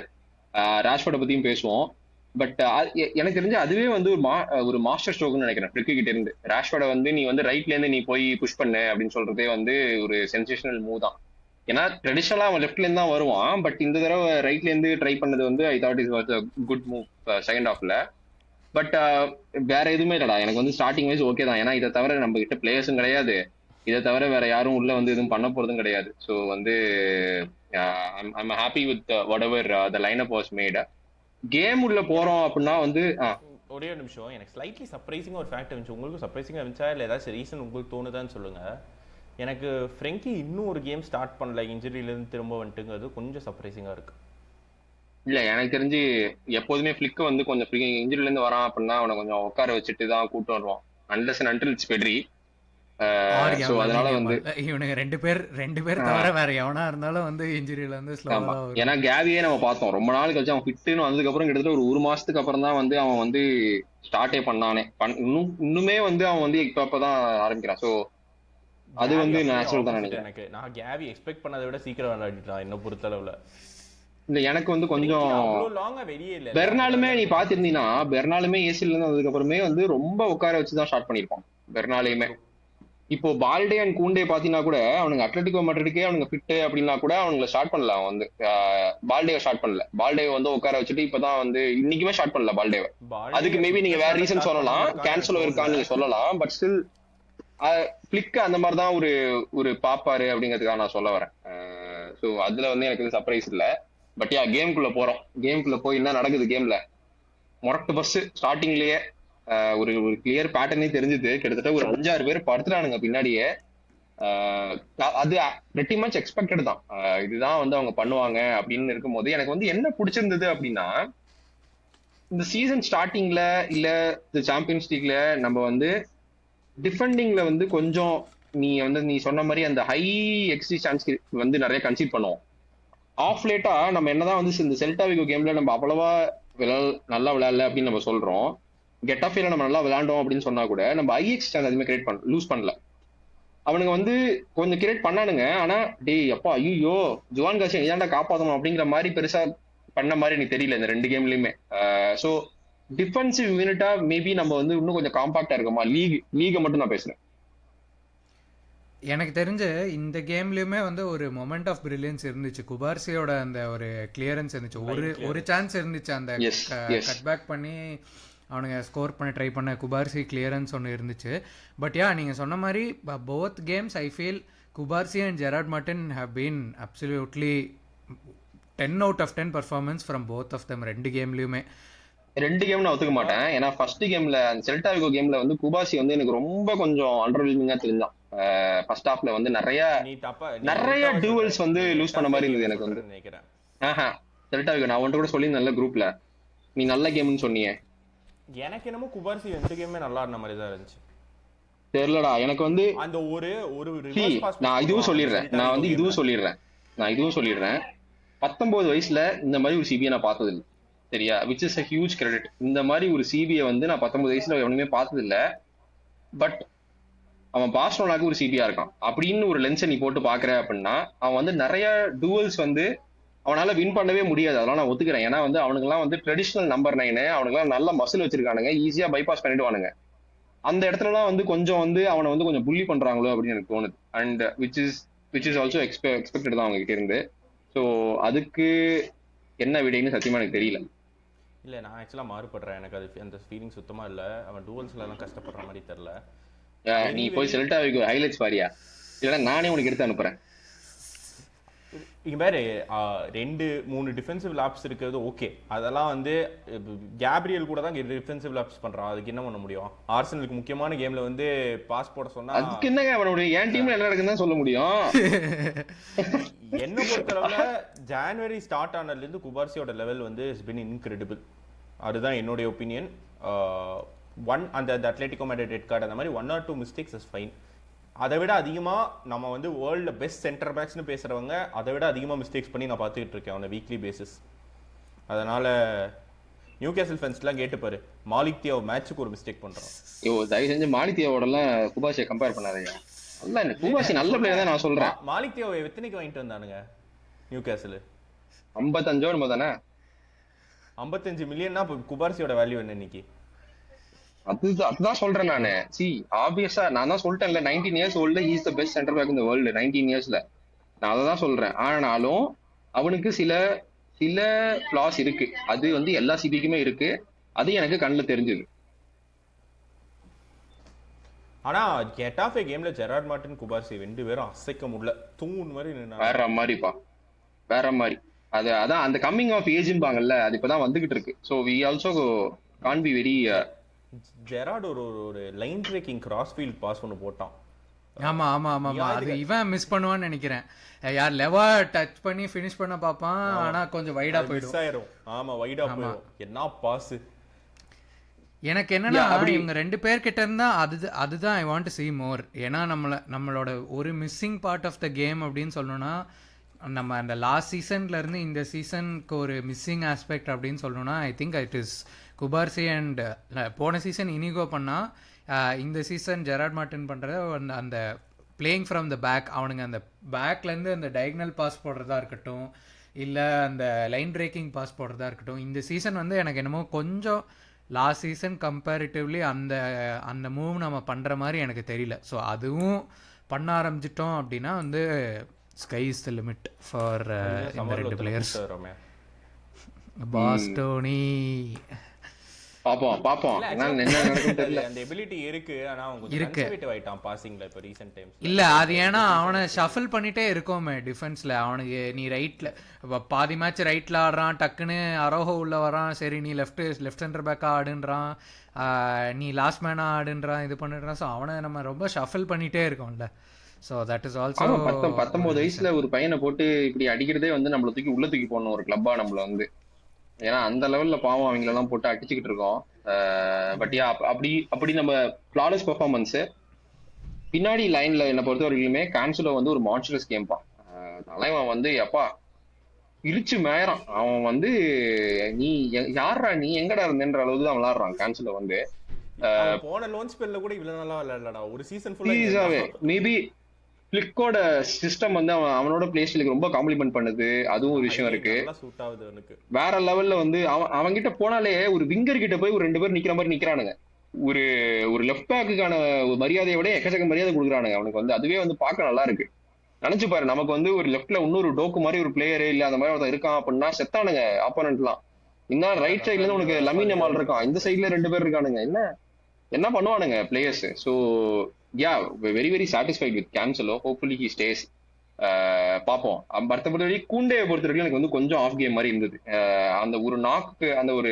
பத்தியும் பேசுவோம். பட் எனக்கு தெரிஞ்சு அதுவே வந்து ஒரு மாஸ்டர் ஸ்ட்ரோக்னு நினைக்கிறேன் ஃப்ளிக்கு கிட்ட இருந்து. ராஷ்வர்டை வந்து நீ வந்து ரைட்ல இருந்து நீ போய் புஷ் பண்ணு அப்படின்னு சொல்றதே வந்து ஒரு சென்சேஷனல் மூவ் தான். ஏன்னா ட்ரெடிஷனலா அவன் லெஃப்ட்ல இருந்து தான் வருவான், பட் இந்த தடவை ரைட்ல இருந்து ட்ரை பண்ணது வந்து I thought is was a good move second ஹாஃப்ல. பட் வேற எதுவுமே இல்லடா, எனக்கு வந்து ஸ்டார்டிங் வைஸ் ஓகே தான். ஏன்னா இதை தவிர நம்ம கிட்ட பிளேயர்ஸும் கிடையாது, இதை தவிர வேற யாரும் உள்ள வந்து எதுவும் பண்ண போறதும் கிடையாது. ஸோ வந்து I'm happy with what ever the lineup was made. Game உள்ள போறோம் அப்படின்னா வந்து ஒரே ஒரு நிமிஷம், எனக்கு ஸ்லைட்லி சர்ப்ரைசிங்கா ஒரு ஃபேக்ட் இருந்துச்சு. உங்களுக்கு சர்ப்ரைசிங்கா இருந்துச்சா இல்லை ஏதாச்சும் ரீசன் உங்களுக்கு தோணுதான்னு சொல்லுங்க. எனக்கு ஃப்ரெங்கி இன்னும் ஒரு கேம் ஸ்டார்ட் பண்ணல, இன்ஜுரியிலேருந்து திரும்ப வந்துட்டுங்கிறது கொஞ்சம் சர்ப்ரைசிங்கா இருக்கு. இல்ல எனக்கு தெரிஞ்சு எப்போதுமே ஃபிளிக் வந்து கொஞ்சம் இன்ஜுரில இருந்து வரான் அப்படின்னா அவனை கொஞ்சம் உட்கார வச்சுட்டு தான் கூட்டு வருவான். Unless and until it's Pedri. So அதனால வந்து இவனுங்க ரெண்டு பேர் தவிர வேற எவனா இருந்தாலும் வந்து இன்ஜுரியில வந்து ஸ்லோவா. ஏன்னா கேவியே நம்ம பார்த்தோம் ரொம்ப நாள் கழிச்சு அவன் ஃபிட்னு வந்ததுக்கு அப்புறம் கிட்டத்தட்ட ஒரு மாசத்துக்கு அப்புறம் தான் வந்து அவன் வந்து ஸ்டார்டே பண்ணானே. இன்னுமே வந்து அவன் வந்து இப்பதான் ஆரம்பிக்கிறான். சோ அது வந்து நேச்சுரல் தான் நினைக்கிறேன். எனக்கு நான் கேவி எக்ஸ்பெக்ட் பண்ணதை விட சீக்கிரம் விளையாடிட்டான் என்ன பொறுத்தளவுல. இல்ல எனக்கு வந்து கொஞ்சம் பெர்னாலுமே நீ பாத்திருந்தீங்கன்னா பெர்னாலுமே ஏசில இருந்து வந்ததுக்கு அப்புறமே வந்து ரொம்ப உட்கார வச்சுதான் ஸ்டார்ட் பண்ணிருப்பான் பெர்னாலையுமே. இப்போ பால்டே அண்ட் கூண்டே பாத்தீங்கன்னா கூட அவனுக்கு அத்லெட்டிகோ மேட்ரிடுக்கே அவனுக்கு ஃபிட் அப்படின்னா கூட அவனுங்களை ஸ்டார்ட் பண்ணல. அவன் வந்து பால்டேவை ஸ்டார்ட் பண்ணல. பால்டேவை வந்து உட்கார வச்சுட்டு இப்பதான் வந்து இன்னைக்குமே ஸ்டார்ட் பண்ணல பால்டேவை. அதுக்கு மேபி நீங்க வேற ரீசன் சொல்லலாம், கேன்சலோ இருக்கான்னு நீங்க சொல்லலாம். பட் ஸ்டில் ஃபிளிக் அந்த மாதிரி தான் ஒரு ஒரு பாப்பாரு அப்படிங்கிறதுக்காக நான் சொல்ல வரேன். ஸோ அதுல வந்து எனக்கு வந்து சர்ப்ரைஸ் இல்லை. பட் கேம்குள்ள போறோம். கேம்குள்ள போய் என்ன நடக்குது கேம்ல? மொரட்டு பஸ் ஸ்டார்டிங்லயே ஒரு ஒரு கிளியர் பேட்டர்னே தெரிஞ்சுது. கிட்டத்தட்ட ஒரு 5-6 பேர் படுத்துறானுங்க பின்னாடியே. அது வெட்டி மச் எக்ஸ்பெக்டட் தான். இதுதான் வந்து அவங்க பண்ணுவாங்க அப்படின்னு இருக்கும்போது எனக்கு வந்து என்ன பிடிச்சிருந்தது அப்படின்னா, இந்த சீசன் ஸ்டார்டிங்ல இல்ல இந்த சாம்பியன்ஸ் லீக்ல நம்ம வந்து டிஃபெண்டிங்ல வந்து கொஞ்சம் நீ சொன்ன மாதிரி அந்த ஹை எக்ஸி சான்ஸ் வந்து நிறைய கன்சீட் பண்ணுவோம். ஆஃப் லேட்டா நம்ம என்னதான் வந்து இந்த செல்டாவிகோ கேம்ல நம்ம அவ்வளவா நல்லா விளையாடல அப்படின்னு நம்ம சொல்றோம். கெட்டாஃபேல நம்ம நல்லா விளையாண்டோம் அப்படின்னு சொன்னா கூட நம்ம ஐஎக்ஸ் சான்ஸ் அதுமே கிரியேட் லூஸ் பண்ணல. அவனுங்க வந்து கொஞ்சம் கிரியேட் பண்ணானுங்க. ஆனா டேய் அப்பா ஐயோ ஜுவான் காசியா இதாண்டா காப்பாத்தணும் அப்படிங்கிற மாதிரி பெருசா பண்ண மாதிரி எனக்கு தெரியல இந்த 2 கேம்லயுமே. ஸோ டிஃபென்சிவ் யூனிட்டா மேபி நம்ம வந்து இன்னும் கொஞ்சம் காம்பாக்டா இருக்கோமா? லீகை மட்டும் நான் பேசுறேன். எனக்கு தெரிஞ்சு இந்த கேம்லயுமே வந்து ஒரு மொமெண்ட் ஆஃப் பிரில்லியன்ஸ் இருந்துச்சு. குபார்சியோட அந்த ஒரு கிளியரன்ஸ் இருந்துச்சு. ஒரு சான்ஸ் இருந்துச்சு அந்த கட் பேக் பண்ணி அவனுங்க ஸ்கோர் பண்ண ட்ரை பண்ண குபார்சி கிளியரன்ஸ் ஒன்று இருந்துச்சு. பட் நீங்கள் சொன்ன மாதிரி both games I feel Cubarsi and Gerard Martin have been absolutely 10 out of 10 performance from both of them. 2 கேம்லயுமே 2 கேம் நான் ஒத்துக்க மாட்டேன். ஏன்னா ஃபர்ஸ்ட் கேம்ல அந்த செல்டாவிகோ கேம்ல வந்து குபாசி வந்து எனக்கு ரொம்ப கொஞ்சம் அண்டர்வீலிங்கா தெரிஞ்சான். ஃபர்ஸ்ட் ஹாஃப்ல வந்து நிறைய டியூவல்ஸ் வந்து லூஸ் பண்ண மாதிரி இருந்தது எனக்கு வந்து. செல்டாவிகோ நான் ஒன்று கூட சொல்லியிருந்தேன்ல குரூப்ல, நீ நல்ல கேம்னு சொன்னீங்க. எனக்கு என்னமோ குபார்சி 2 கேமே நல்லா இருந்த மாதிரி தான் இருந்துச்சு. தெரியலடா எனக்கு வந்து அந்த ஒரு நான் இதுவும் சொல்லிடுறேன் 19 வயசுல இந்த மாதிரி ஒரு சிபியை நான் பார்த்தது இல்லை. சரியா? Which is a huge credit. இந்த மாதிரி ஒரு சிபியை வந்து நான் 19 வயசுல எவனுமே பார்த்தது இல்லை. பட் அவன் பார்சலோனாக்கு ஒரு சிபியா இருக்கான் அப்படின்னு ஒரு லென்ஸை நீ போட்டு பாக்குற அப்படின்னா அவன் வந்து நிறைய டூவல்ஸ் வந்து அவனால வின் பண்ணவே முடியாது. அதெல்லாம் நான் ஒத்துக்கிறேன். ஏன்னா வந்து அவனுங்கெல்லாம் வந்து ட்ரெடிஷனல் நம்பர் 9, அவனுங்கெல்லாம் நல்ல மசில் வச்சிருக்கானுங்க, ஈஸியா பைபாஸ் பண்ணிடுவானுங்க. அந்த இடத்துலலாம் வந்து கொஞ்சம் வந்து அவனை வந்து கொஞ்சம் புள்ளி பண்றாங்களோ அப்படின்னு எனக்கு தோணுது. And which is also expected தான் அவங்க கிட்ட இருந்து. ஸோ அதுக்கு என்ன விடைன்னு சத்தியமா எனக்கு தெரியல. இல்லை, நான் ஆக்சுவலாக மாறுபடுறேன். எனக்கு அது அந்த ஃபீலிங் சுத்தமாக இல்லை. அவன் டூவல்ஸ்ல எல்லாம் கஷ்டப்படுற மாதிரி தெரில. நீ போய் செல்டாவிகோ ஹைலைட்ஸ் பாரியா, இல்லைன்னா நானே உனக்கு எடுத்து அனுப்புறேன். இங்கே பேர் 2-3 டிஃபென்சிவ் லாப்ஸ் இருக்கிறது ஓகே. அதெல்லாம் வந்து கேப்ரியல் கூட தான் டிஃபென்சிவ் லாப்ஸ் பண்றான். அதுக்கு என்ன பண்ண முடியும்? ஆர்சனலுக்கு முக்கியமான கேம்ல வந்து பாஸ் போட சொன்னா அதுக்கு என்னங்க அவனுடைய என் டீம்ல என்ன நடக்குதுன்னு சொல்ல முடியும். என்ன பொறுத்தளவுல ஜான்வரி ஸ்டார்ட் ஆனதுலேருந்து குபார்சியோட லெவல் வந்து இஸ் பின் இன்கிரெடிபிள். அதுதான் என்னுடைய ஒப்பீனியன். அந்த அத்லெட்டிகோ மேட்ரிட் ரெட் கார்டு அந்த மாதிரி 1 or 2 மிஸ்டேக்ஸ் இஸ் ஃபைன். அதை விட அதிகமாக நம்ம வந்து வேர்ல்டு பெஸ்ட் சென்டர் பேக்ஸ்னு பேசுகிறவங்க அதை விட அதிகமாக மிஸ்டேக்ஸ் பண்ணி நான் பார்த்துக்கிட்டு இருக்கேன் அவனை வீக்லி பேசிஸ். அதனால் நியூ கேசல் ஃபேன்ஸ்லாம் கேட்டுப்பாரு, மாலிக் தியாவ் மேட்சுக்கு ஒரு மிஸ்டேக் பண்ணுறான். தயவு செஞ்சு மாலிக் தியாவோடலாம் குபாசியை கம்பேர் பண்ணாதயா. குபாசி நல்ல பிளேயர் தான் நான் சொல்கிறேன். மாலிக் தியாவை எத்தனைக்கு வாங்கிட்டு வந்தானுங்க நியூ கேசல்? 55 தானே? 55 மில்லியன்னா குபார்சியோட வேல்யூ என்ன இன்னைக்கு? அதுதான் சொல்றேன் நானு. ஆப்வியஸா நான் தான் சொல்லிட்டேன்ல, 19 years old he is the best center back in the world 19 yearsல. நான் அதை தான் சொல்றேன். ஆனாலும் அவனுக்கு சில ஃபிளாஸ் இருக்கு. அது வந்து எல்லா சிபிக்குமே இருக்கு. அது எனக்கு கண்ணுல தெரிஞ்சது. ஆனா கெட்டாஃபே கேம்ல ஜெரார்ட் மார்டின் குபார்சி 2 பேரும் அசைக்க முடியல. தூண் மாதிரி நின்னா வேற மாதிரி. அதான் அந்த கம்மிங் ஆஃப் ஏஜ்பாங்கல்ல, அது இப்பதான் வந்துகிட்டு இருக்கு. So we also can be very. Gerard ஒரு line breaking cross field pass ஒன்று போட்டான். ஆமா அது இவன் மிஸ் பண்ணுவான்னு நினைக்கிறேன். யார் லெவா டச் பண்ணி ஃபினிஷ் பண்ண பாப்பான், ஆனா கொஞ்சம் வைடா போயிடும். ஆமா வைடா போயிடும். என்ன பாஸ். எனக்கு என்னன்னா இவங்க 2 பேர்கிட்ட இருந்தா அதுதான் I want to see more. ஏன்னா நம்மளோட ஒரு missing part of the game அப்படின்னு சொல்லணும்னா, நம்ம அந்த லாஸ்ட் சீசன்ல இருந்து இந்த சீசனுக்கு ஒரு மிஸ்ஸிங் ஆஸ்பெக்ட் அப்படின்னு சொல்லணும்னா I think it is Cubarsi. And போன சீசன் இனிகோ பண்ணா, இந்த சீசன் ஜெரார்ட் மார்டின் பண்ணுறது அந்த பிளேயிங் ஃப்ரம் த பேக். அவனுங்க அந்த பேக்லேருந்து அந்த டயக்னல் பாஸ் போடுறதா இருக்கட்டும், இல்லை அந்த லைன் பிரேக்கிங் பாஸ் போடுறதா இருக்கட்டும், இந்த சீசன் வந்து எனக்கு என்னமோ கொஞ்சம் லாஸ்ட் சீசன் கம்பேரிட்டிவ்லி அந்த மூவ் நம்ம பண்ணுற மாதிரி எனக்கு தெரியல. ஸோ அதுவும் பண்ண ஆரம்பிச்சிட்டோம் அப்படின்னா வந்து sky is the limit for இந்த 2 பிளேயர்ஸ். பாஸ்டோனி பாப்போம் இல்ல என்ன ஆக்சுவலா என்ன குபார்சி நடக்கும்னு கிட்ட தெரியல. அந்த எபிலிட்டி இருக்கு, ஆனா அவன் கொஞ்சம் இருக்கு. கன்சர்வேட்டிவ் ஆயிட்டான் பாசிங்ல இப்போ ரீசெண்ட் டைம்ஸ்ல. இல்ல அது ஏன்னா அவனை ஷஃபிள் பண்ணிட்டே இருக்கோமே டிஃபென்ஸ்ல. அவனுக்கு நீ ரைட்ல பாதி மேட்ச் ரைட்ல ஆடுறான், டக்குன்னு அரோஹோ உள்ள வரான், சரி நீ லெஃப்ட் சென்டர் பேக்கா ஆடுன்றான், நீ லாஸ்ட் மேனா ஆடுன்றான், இது பண்ணிடுறான். ஸோ அவனை நம்ம ரொம்ப ஷஃபிள் பண்ணிட்டே இருக்கோம்ல. ஸோ தட் இஸ் ஆல்சோ ஆமா ஒரு 19 வயசுல ரீசன். ஒரு பையனை போட்டு இப்படி அடிக்கிறதே வந்து நம்மள தூக்கி உள்ள தூக்கி போடணும் ஒரு கிளப்பா நம்மள வந்து. ஏன்னா அந்த லெவல்ல பாவம் அவங்களெல்லாம் போட்டு அடிச்சுக்கிட்டு இருக்கோம். பட் யா அப்படி அப்படி நம்ம ஃபிளாலஸ் பெர்ஃபார்மன்ஸ் பின்னாடி லைன்ல என்ன பொறுத்த வரைக்குமே கான்சுலோ வந்து ஒரு மான்ஸ்டர்ஸ் கேம்பா. தலைவன் வந்து எப்பா இழிச்சு மேயறான் அவன் வந்து. நீ யாரா நீ எங்கடா இருந்தேன்ற அளவுக்கு தான் விளாடுறான் கான்சுலோ வந்து. அவன் போன லோன் ஸ்பெல்ல கூட இவ்வளவு நல்லா விளையாடலடா, ஒரு சீசன் ஃபுல்லா இங்க சீரியஸாவே இருந்தான். மேபி பிளிக்கோட சிஸ்டம் வந்து அவனோட பிளே ஸ்டைலுக்கு ரொம்ப காம்ப்ளிமெண்ட் பண்ணுது. அதுவும் ஒரு விஷயம் ஹைலைட் இருக்கு. நல்லா சூட் ஆகுது அவனுக்கு. வேற லெவல்ல வந்து அவன்கிட்ட போனாலே ஒரு விங்கர் கிட்ட போய் ஒரு 2 பேர் நிக்கிற மாதிரி நிக்கிறானுங்க. ஒரு ஒரு லெஃப்ட் பேக்குக்கான மரியாதையை விட எக்கச்சக்க மரியாதை கொடுக்குறானுங்க அவனுக்கு வந்து. அதுவே வந்து பார்க்க நல்லா இருக்கு. நினைச்சு பாரு, நமக்கு வந்து ஒரு லெஃப்ட்ல இன்னொரு டோக்கு மாதிரி ஒரு பிளேயர் இல்ல அந்த மாதிரி ஒருத்தன் இருக்கான் அப்படின்னா செத்தானுங்க ஆப்போனன்ட்லாம். இன்னும் ரைட் சைட்ல இருந்து உனக்கு லமீன் யமால் இருக்கான், இந்த சைட்ல 2 பேர் இருக்கானுங்க. என்ன என்ன பண்ணுவானுங்க players. So yeah very very satisfied with Cancelo. Hopefully he stay. பார்ப்போம். மற்றபடி கூண்டே பொறுத்த வரைக்கும் எனக்கு வந்து கொஞ்சம் ஆஃப் கேம் மாதிரி இருந்தது. அந்த ஒரு நாக்கு, அந்த ஒரு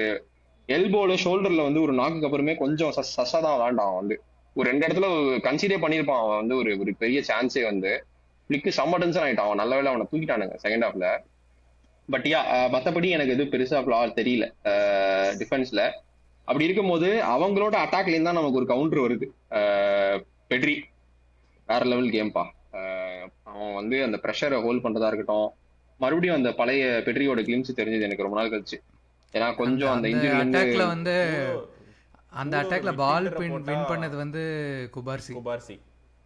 எல்போல ஷோல்டர்ல வந்து ஒரு நாக்குக்கு அப்புறமே கொஞ்சம் சஸ்ஸா தான் விளாண்டான் அவன் வந்து. ஒரு 2 இடத்துல கன்சிடர் பண்ணியிருப்பான் அவன் வந்து. ஒரு ஒரு பெரிய சான்ஸே வந்து பிளிக்கு செம்ம டென்ஷன் ஆயிட்டான் அவன். நல்ல வேளை அவனை தூக்கிட்டானுங்க செகண்ட் ஹாஃப்ல. பட் யா மற்றபடி எனக்கு எதுவும் பெருசா ஃபிளா தெரியல டிஃபென்ஸ்ல. அப்படி இருக்கும்போது அவங்களோட அட்டாக்ல இருந்தா நமக்கு ஒரு கவுண்டர் வருது. பெட்ரி வேற லெவல் கேம்பா. அவன் வந்து அந்த ப்ரெஷரை ஹோல்ட் பண்றதா இருக்கட்டும். மறுபடியும் அந்த பழைய பெட்ரியோட கிளிம்ஸ் தெரிஞ்சது எனக்கு ரொம்ப நாள் கழிச்சு. ஏன்னா அந்த கொஞ்சம் அந்த அந்த இன்ஜுரில இருந்து அட்டாக்ல வந்து கூட அந்த கூட ஒரு அட்டாக்ல பால் மிட்ஃபீல்டரை வின் போட்டா பண்ணது வந்து குபார்சி. குபார்சி.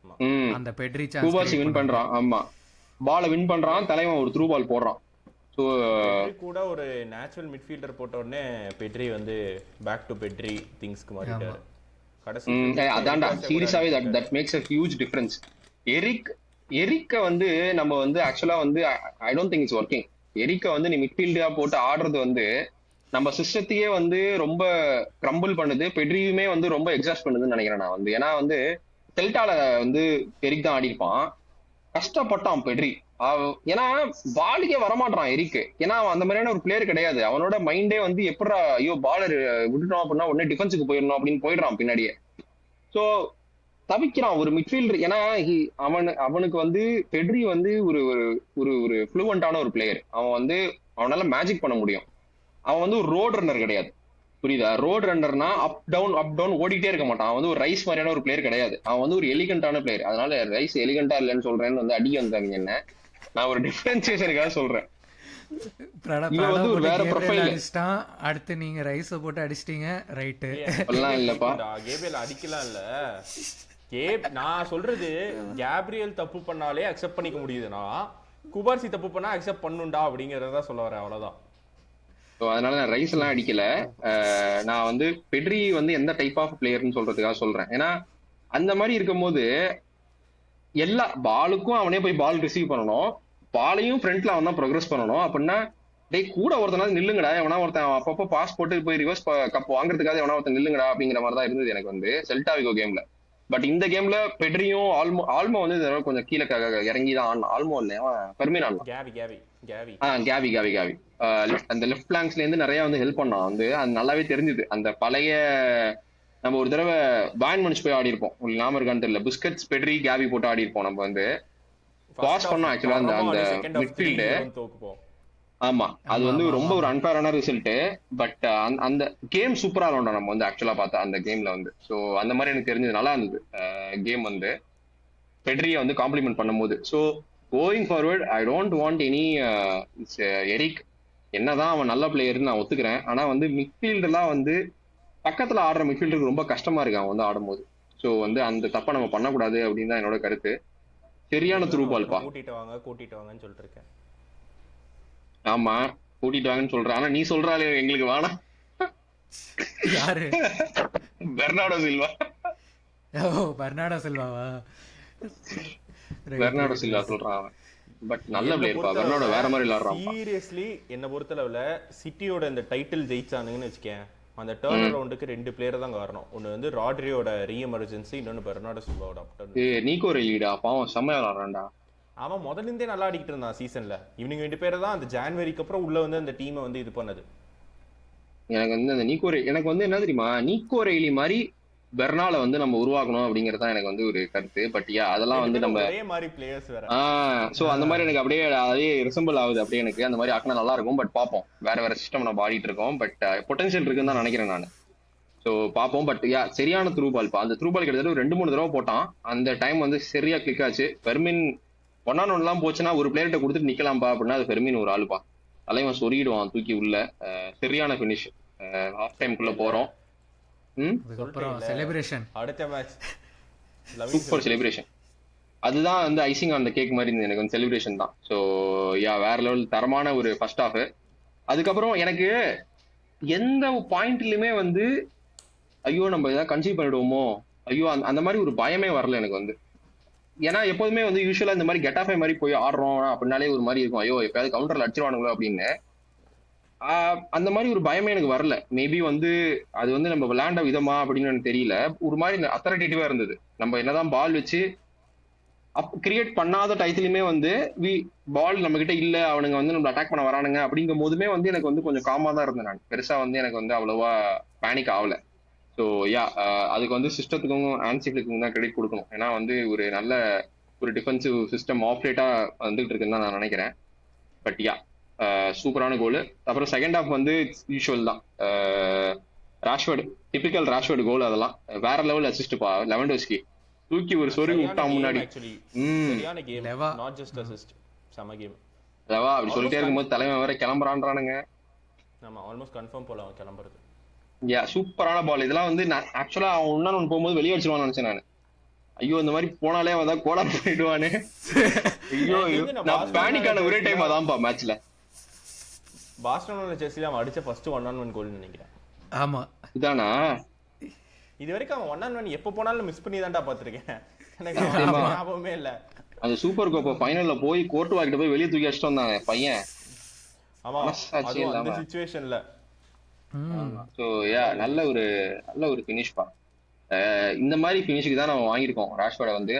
ஆமா. ம் அந்த பெட்ரி சான்ஸ் கூபாசி கிரியேட் வின் பண்ணதுல. பண்றான். ஆமா, பாலை வின் பண்றான், தலைவன் ஒரு த்ரூ பால் போடுறான். ஸோ பெட்ரி கூட ஒரு நேச்சுரல் மிட்ஃபீல்டர் போட்ட உடனே பெட்ரி வந்து பேக் டு பெட்ரி திங்ஸ்க்கு ஆமா. மாறிட்டாரு. கடைசி few matchல அதான்டா எரிக்காசை கூட சீரியஸாவே அனுப்பிட்டாரு. That makes a huge difference. எரிக்க வந்து நம்ம வந்து ஆக்சுவலா வந்து I don't think it's working. எரிக்க வந்து நீ மிட்ஃபீல்டா போட்டு ஆடுறது வந்து நம்ம சிஸ்டத்தையே வந்து ரொம்ப கிரம்பிள் பண்ணுது. பெட்ரியுமே வந்து ரொம்ப எக்ஸாஸ்ட் பண்ணுதுன்னு நினைக்கிறேன் நான் வந்து. ஏன்னா வந்து டெல்டால வந்து எரிக் தான் ஆடி இருப்பான். கஷ்டப்பட்டான் பெட்ரி. ஏன்னா பாலுக்கே வரமாட்டான் எரிக்கு. ஏன்னா அவன் அந்த மாதிரியான ஒரு பிளேயர் கிடையாது. அவனோட மைண்டே வந்து எப்படா ஐயோ பாலர் விட்டுட்டோம் அப்படின்னா உடனே டிஃபென்ஸுக்கு போயிடணும் அப்படின்னு போயிடுறான் பின்னாடியே. ஸோ தவிக்கிறான் ஒரு மிட்ஃபீல்டர். ஏன்னா அவனுக்கு வந்து பெட்ரி வந்து ஒரு ஒரு ஒரு ஒரு ஃப்ளூவெண்டான ஒரு பிளேயர். அவன் வந்து அவனால மேஜிக் பண்ண முடியும். அவன் வந்து ஒரு ரோட் ரன்னர் கிடையாது, புரியுதா? ரோட் ரன்னர்னா அப் டவுன் ஓடிட்டே இருக்க மாட்டான். அவன் வந்து ஒரு ரைஸ் மாதிரியான ஒரு பிளேயர் கிடையாது. அவன் வந்து ஒரு எலிகண்டான பிளேயர். அதனால ரைஸ் எலிகண்டா இல்லைன்னு சொல்றேன்னு வந்து அடிக்க வந்தாங்க என்ன. நான் ஒரு டிஃபரன்சியேஷனுக்காக சொல்றேன். இவன் வந்து ஒரு வேற ப்ரொஃபைல் அடிச்சிட்டான். அடுத்து நீங்க ரைஸ போட்டு அடிச்சிட்டீங்க, ரைட்டு. அப்படிலாம் இல்லப்பா. கேபிரியல் அடிக்கலாம் இல்ல. நான் சொல்றது கேப்ரியல் தப்பு பண்ணாலே அக்செப்ட் பண்ணிக்க முடியுதுன்னா குபார்சி தப்பு பண்ணா அக்செப்ட் பண்ணுண்டா அப்படிங்கறத சொல்ல வரேன், அவ்வளவுதான். ஸோ அதனால நான் ரைஸ் எல்லாம் அடிக்கல. நான் வந்து பெட்ரி வந்து எந்த டைப் ஆஃப் பிளேயர்னு சொல்றதுக்காக சொல்றேன். ஏன்னா அந்த மாதிரி இருக்கும்போது எல்லா பாலுக்கும் அவனே போய் பால் ரிசீவ் பண்ணணும், பாலையும் ஃப்ரண்ட்ல அவன் தான் ப்ரோக்ரஸ் பண்ணணும். அப்படின்னா டேய் கூட ஒருத்தனால நில்லுங்கடா, எவனா ஒருத்தன் அப்பப்போ பாஸ் போட்டு போய் ரிவர்ஸ் கப் வாங்குறதுக்காக எவனா ஒருத்தன் நில்லுங்கடா அப்படிங்கிற மாதிரி தான் இருந்தது எனக்கு வந்து செல்டாவிகோ கேம்ல. பட் இந்த கேம்ல பெட்ரியும் ஆல்மோ வந்து இந்த தடவை கொஞ்சம் கீழே இறங்கி தான் ஆடணும். ஆல்மோ இல்லையா பெர்மின் ஆடணும். கேவி அந்த லெஃப்ட் பிளாங்க்ஸ்ல இருந்து நிறைய வந்து ஹெல்ப் பண்ணான் வந்து. அது நல்லாவே தெரிஞ்சுது. அந்த பழைய நம்ம ஒரு தடவை பேன் மனுச்சு போய் ஆடி இருப்போம், உங்களுக்கு ஞாபகம் இருக்கான்னு தெரியல. பிஸ்கட்ஸ் பெட்ரி கேவி போட்டு ஆடி இருப்போம் நம்ம வந்து. பாஸ் பண்ணோம் ஆக்சுவலா அந்த மிட்ஃபீல்டு. ஆமா, அது வந்து ரொம்ப ஒரு அன்பேரான ரிசல்ட். பட் அந்த கேம் சூப்பரா விளாண்டோம் நம்ம வந்து ஆக்சுவலா பார்த்தா அந்த கேம்ல வந்து. ஸோ அந்த மாதிரி எனக்கு தெரிஞ்சது நல்லா இருந்தது கேம் வந்து பெட்ரியை வந்து காம்ப்ளிமெண்ட் பண்ணும்போது. So going forward I don't want any Eric. என்னதான் அவன் நல்ல பிளேயர்னு நான் ஒத்துக்கிறேன். ஆனா வந்து மிட்ஃபீல்டெல்லாம் வந்து பக்கத்துல ஆடுற மிட்ஃபீல்டருக்கு ரொம்ப கஷ்டமா இருக்கு அவன் வந்து ஆடும்போது. ஸோ வந்து அந்த தப்பை நம்ம பண்ணக்கூடாது அப்படின்னு தான் என்னோட கருத்து. சரியான த்ரூ பால்பா. கூட்டிட்டு வாங்கன்னு சொல்லிட்டு இருக்கேன். ஆமா கூட்டிட்டு வாங்கன்னு சொல்றேன். ஆனா நீ சொல்றாலே எங்களுக்கு வேணாம். யாரு? Bernardo Silva. ஓ பெர்னார்டோ சில்வாவா? பெர்னார்டோ சில்வா சொல்றான் அவன். பட் நல்ல பிளேயர்ப்பா. பெர்னார்டோ வேற மாதிரி விளையாடுறான். சீரியஸ்லி என்ன பொறுத்தளவுல சிட்டியோட இந்த டைட்டில் ஜெயிச்சானுங்கன்னு வச்சுக்கேன், அந்த டர்ன் அரவுண்டுக்கு 2 பிளேயர் தான் காரணம். ஒன்று வந்து ராட்ரியோட ரீஎமர்ஜென்சி, இன்னொன்று பெர்னார்டோ சில்வாவோட அப்டர்ன். நீக்கோ ரெய்லிடா பாவம் செம்மையா விளாடுறான்டா. அவன் முதல்ல இருந்தே நல்லா அடிக்கிட்டு இருந்தான் சீசன்ல. இவனுங்க 2 பேரை தான் அந்த ஜான்வரிக்கு அப்புறம் உள்ள வந்து அந்த டீமை வந்து இது பண்ணது. எனக்கு வந்து அந்த எனக்கு வந்து என்ன தெரியுமா, நீக்கோ ரெய்லி மாதிரி பெர்னால வந்து நம்ம உருவாக்கணும் அப்படிங்கிறது தான் எனக்கு வந்து ஒரு கருத்து. பட் அதெல்லாம் வந்து நம்ம ஒரே மாதிரி பிளேயர்ஸ் வேற. சோ அந்த மாதிரி எனக்கு அப்படியே அதே ரிசம்பிள் ஆகுது அப்படியே எனக்கு. அந்த மாதிரி ஆக்கினா நல்லா இருக்கும். பட் பார்ப்போம், வேற வேற சிஸ்டம் நம்ம ஆடிட்டு இருக்கோம். பட் பொட்டன்ஷியல் இருக்குன்னு தான் நினைக்கிறேன் நான். ஸோ பார்ப்போம். பட் சரியான த்ரூ பால். அந்த த்ரூ பால் கிட்டத்தட்ட 2-3 தடவை போட்டான். அந்த டைம் வந்து சரியா கிளிக் ஆச்சு. பெர்மின் 1-on-1 எல்லாம் போச்சுன்னா ஒரு பிளேயர்கிட்ட கொடுத்துட்டு நிக்கலாம்பா அப்படின்னா அது பெர்மின் ஒரு ஆளுப்பா. தலைவன் சொருகிடுவான் தூக்கி உள்ள. சரியான பினிஷ். ஹாஃப் டைம்குள்ள போறோம். செலிப்ரேஷன் அடுத்த மேட்ச் சூப்பர் செலிப்ரேஷன். அதுதான் வந்து ஐசிங் ஆன் த கேக் மாதிரி இருந்தது எனக்கு வந்து. செலிப்ரேஷன் தான். ஸோ வேற லெவல் தரமான ஒரு ஃபர்ஸ்ட் ஹாஃப். அதுக்கப்புறம் எனக்கு எந்த பாயிண்ட்லயுமே வந்து ஐயோ நம்ம ஏதாவது கன்சீவ் பண்ணிடுவோமோ, ஐயோ அந்த மாதிரி ஒரு பயமே வரல எனக்கு வந்து. ஏன்னா எப்போதுமே வந்து யூஸ்வலா இந்த மாதிரி கெட்டாஃபை மாதிரி போய் ஆடுறோம் அப்படின்னாலே ஒரு மாதிரி இருக்கும், ஐயோ எப்பயாவது கவுண்டர்ல அடிச்சிருவானுங்களோ அப்படின்னு. அந்த மாதிரி ஒரு பயமே எனக்கு வரல. மேபி வந்து அது வந்து நம்ம விளையாண்ட விதமா அப்படின்னு எனக்கு தெரியல. ஒரு மாதிரி அத்தாரிட்டேட்டிவா இருந்தது. நம்ம என்னதான் பால் வச்சு கிரியேட் பண்ணாத டயத்துலயுமே வந்து பால் நம்ம கிட்ட இல்ல, அவனுங்க வந்து நம்ம அட்டாக் பண்ண வரானுங்க அப்படிங்கும் போதுமே வந்து எனக்கு வந்து கொஞ்சம் காமா தான் இருந்தேன் நான். பெருசா வந்து எனக்கு வந்து அவ்வளவா பேனிக் ஆகல. ஸோ அதுக்கு வந்து சிஸ்டத்துக்கும் ஆன்சிஃபிளிக்கும் தான் கிரெடிட் கொடுக்கணும். ஏன்னா வந்து ஒரு நல்ல ஒரு டிஃபென்சிவ் சிஸ்டம் ஆப்ரேட்டா வந்துட்டு இருக்குன்னு தான் நான் நினைக்கிறேன். பட் சூப்பரான கோல். அப்புறம் செகண்ட் ஹாஃப் வந்து யூஷுவல் தான். ராஷ்வர்ட், டிபிக்கல் ராஷ்வர்ட் கோல். அதெல்லாம் வேற லெவல் அசிஸ்ட்பா. லெவன்டோஸ்கி தூக்கி ஒரு சொருகி விட்டான் முன்னாடி. சரியான கேம், நாட் ஜஸ்ட் அசிஸ்ட். செம கேம். லெவா அப்படி சொல்லிட்டே இருக்கும்போது தலைவன் வேற கிளம்புறான்றானுங்க. ஆமா, ஆல்மோஸ்ட் கன்ஃபார்ம் போல அவன் கிளம்புறது. சூப்பரான பால். இதெல்லாம் வந்து நான் ஆக்சுவலா அவன் ஒன்னு போகும்போது வெளியே அடிச்சிருவான்னு நினைச்சேன் நான். ஐயோ இந்த மாதிரி போனாலே அவன் தான் கோலா போயிடுவானு. ஐயோ நான் பேனிக்கான ஒரே டைம் அதான்ப்பா மேட்ச்ல. பார்சிலோனா செல்சில அவன் அடிச்ச ஃபர்ஸ்ட் 1-on-1 கோல் நினைக்கிறேன். ஆமா இதானா? இது வரைக்கும் அவன் 1-on-1 எப்ப போனாலும் மிஸ் பண்ணி தான்டா பாத்துருக்கேன். எனக்கு ஞாபகமே இல்ல. அந்த சூப்பர் கோப்பை ஃபைனல்ல போய் கோர்ட் வாக்கிட்ட போய் வெளியே தூக்கி அடிச்சிட்டு வந்தாங்க பையன். ஆமா, அதுவும் அந்த சிச்சுவேஷன்ல. சோ நல்ல ஒரு ஃபினிஷ்பா. இந்த மாதிரி ஃபினிஷுக்கு தான் நம்ம வாங்கியிருக்கோம் ராஷ்வர்டை வந்து.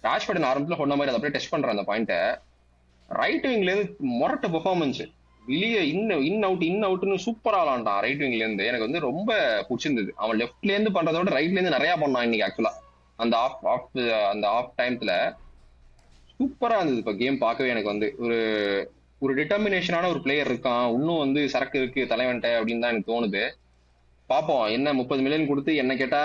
ராஷ்வர்ட் நான் ஆரம்பத்தில் சொன்ன மாதிரி அதை அப்படியே டெஸ்ட் பண்றேன் அந்த பாயிண்ட்டை. ரைட் விங்ல இருந்து மொரட்ட பெர்ஃபார்மன்ஸ். வெளியே இன் அவுட்னு சூப்பரா விளாண்டான் ரைட் விங்ல இருந்து. எனக்கு வந்து ரொம்ப பிடிச்சிருந்தது. அவன் லெஃப்ட்ல இருந்து பண்றதை விட ரைட்ல இருந்து நிறைய பண்ணான் இன்னைக்கு. ஆக்சுவலா அந்த ஆஃப் டைம்ல சூப்பரா இருந்தது. இப்ப கேம் பார்க்கவே எனக்கு வந்து ஒரு டிட்டர்மினேஷனான ஒரு பிளேயர் இருக்கான். இன்னும் வந்து சரக்கு இருக்கு தலைவன்ட்ட அப்படின்னு தான் எனக்கு தோணுது. பாப்போம், என்ன 30 மில்லியன் கொடுத்து என்ன கேட்டா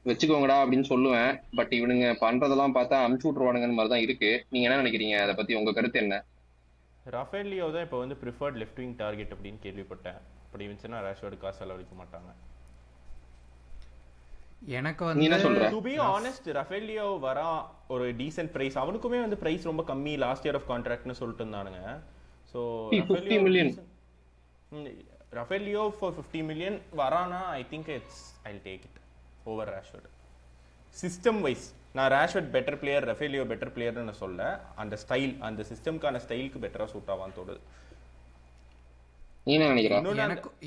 வச்சுக்கோங்கடா அப்படின்னு சொல்லுவேன். பட் இவனுங்க பண்றதெல்லாம் பார்த்தா அமுச்சு விட்டுருவானுங்கன்னு மாதிரி தான் இருக்கு. நீங்க என்ன நினைக்கிறீங்க அதை பத்தி? உங்க கருத்து என்ன? ரஃபேல் லியோ தான் இப்போ வந்து ப்ரிஃபர்ட் லெஃப்ட் விங் டார்கெட் அப்படின்னு கேள்விப்பட்டேன். அப்படி இருந்துச்சுன்னா ராஷ்வர்ட் காசு செலவழிக்க மாட்டாங்க. எனக்கு வந்து to be honest Rafael Leao வரா ஒரு டீசன்ட் பிரைஸ். அவனுக்குமே வந்து பிரைஸ் ரொம்ப கம்மி, லாஸ்ட் இயர் ஆஃப் கான்ட்ராக்ட்னு சொல்லிட்டு இருந்தானுங்க. So 50 million Rafael Leao for 50 million வரானா I think I'll take it over Rashford. System wise நான் Rashford better player, Rafael Leao better பிளேயர்னு நான் சொல்ல. அந்த ஸ்டைல், அந்த சிஸ்டம்க்கான ஸ்டைலுக்கு பெட்டரா சூட் ஆவான்னு தோணுது. நீ என்ன நினைக்கிற?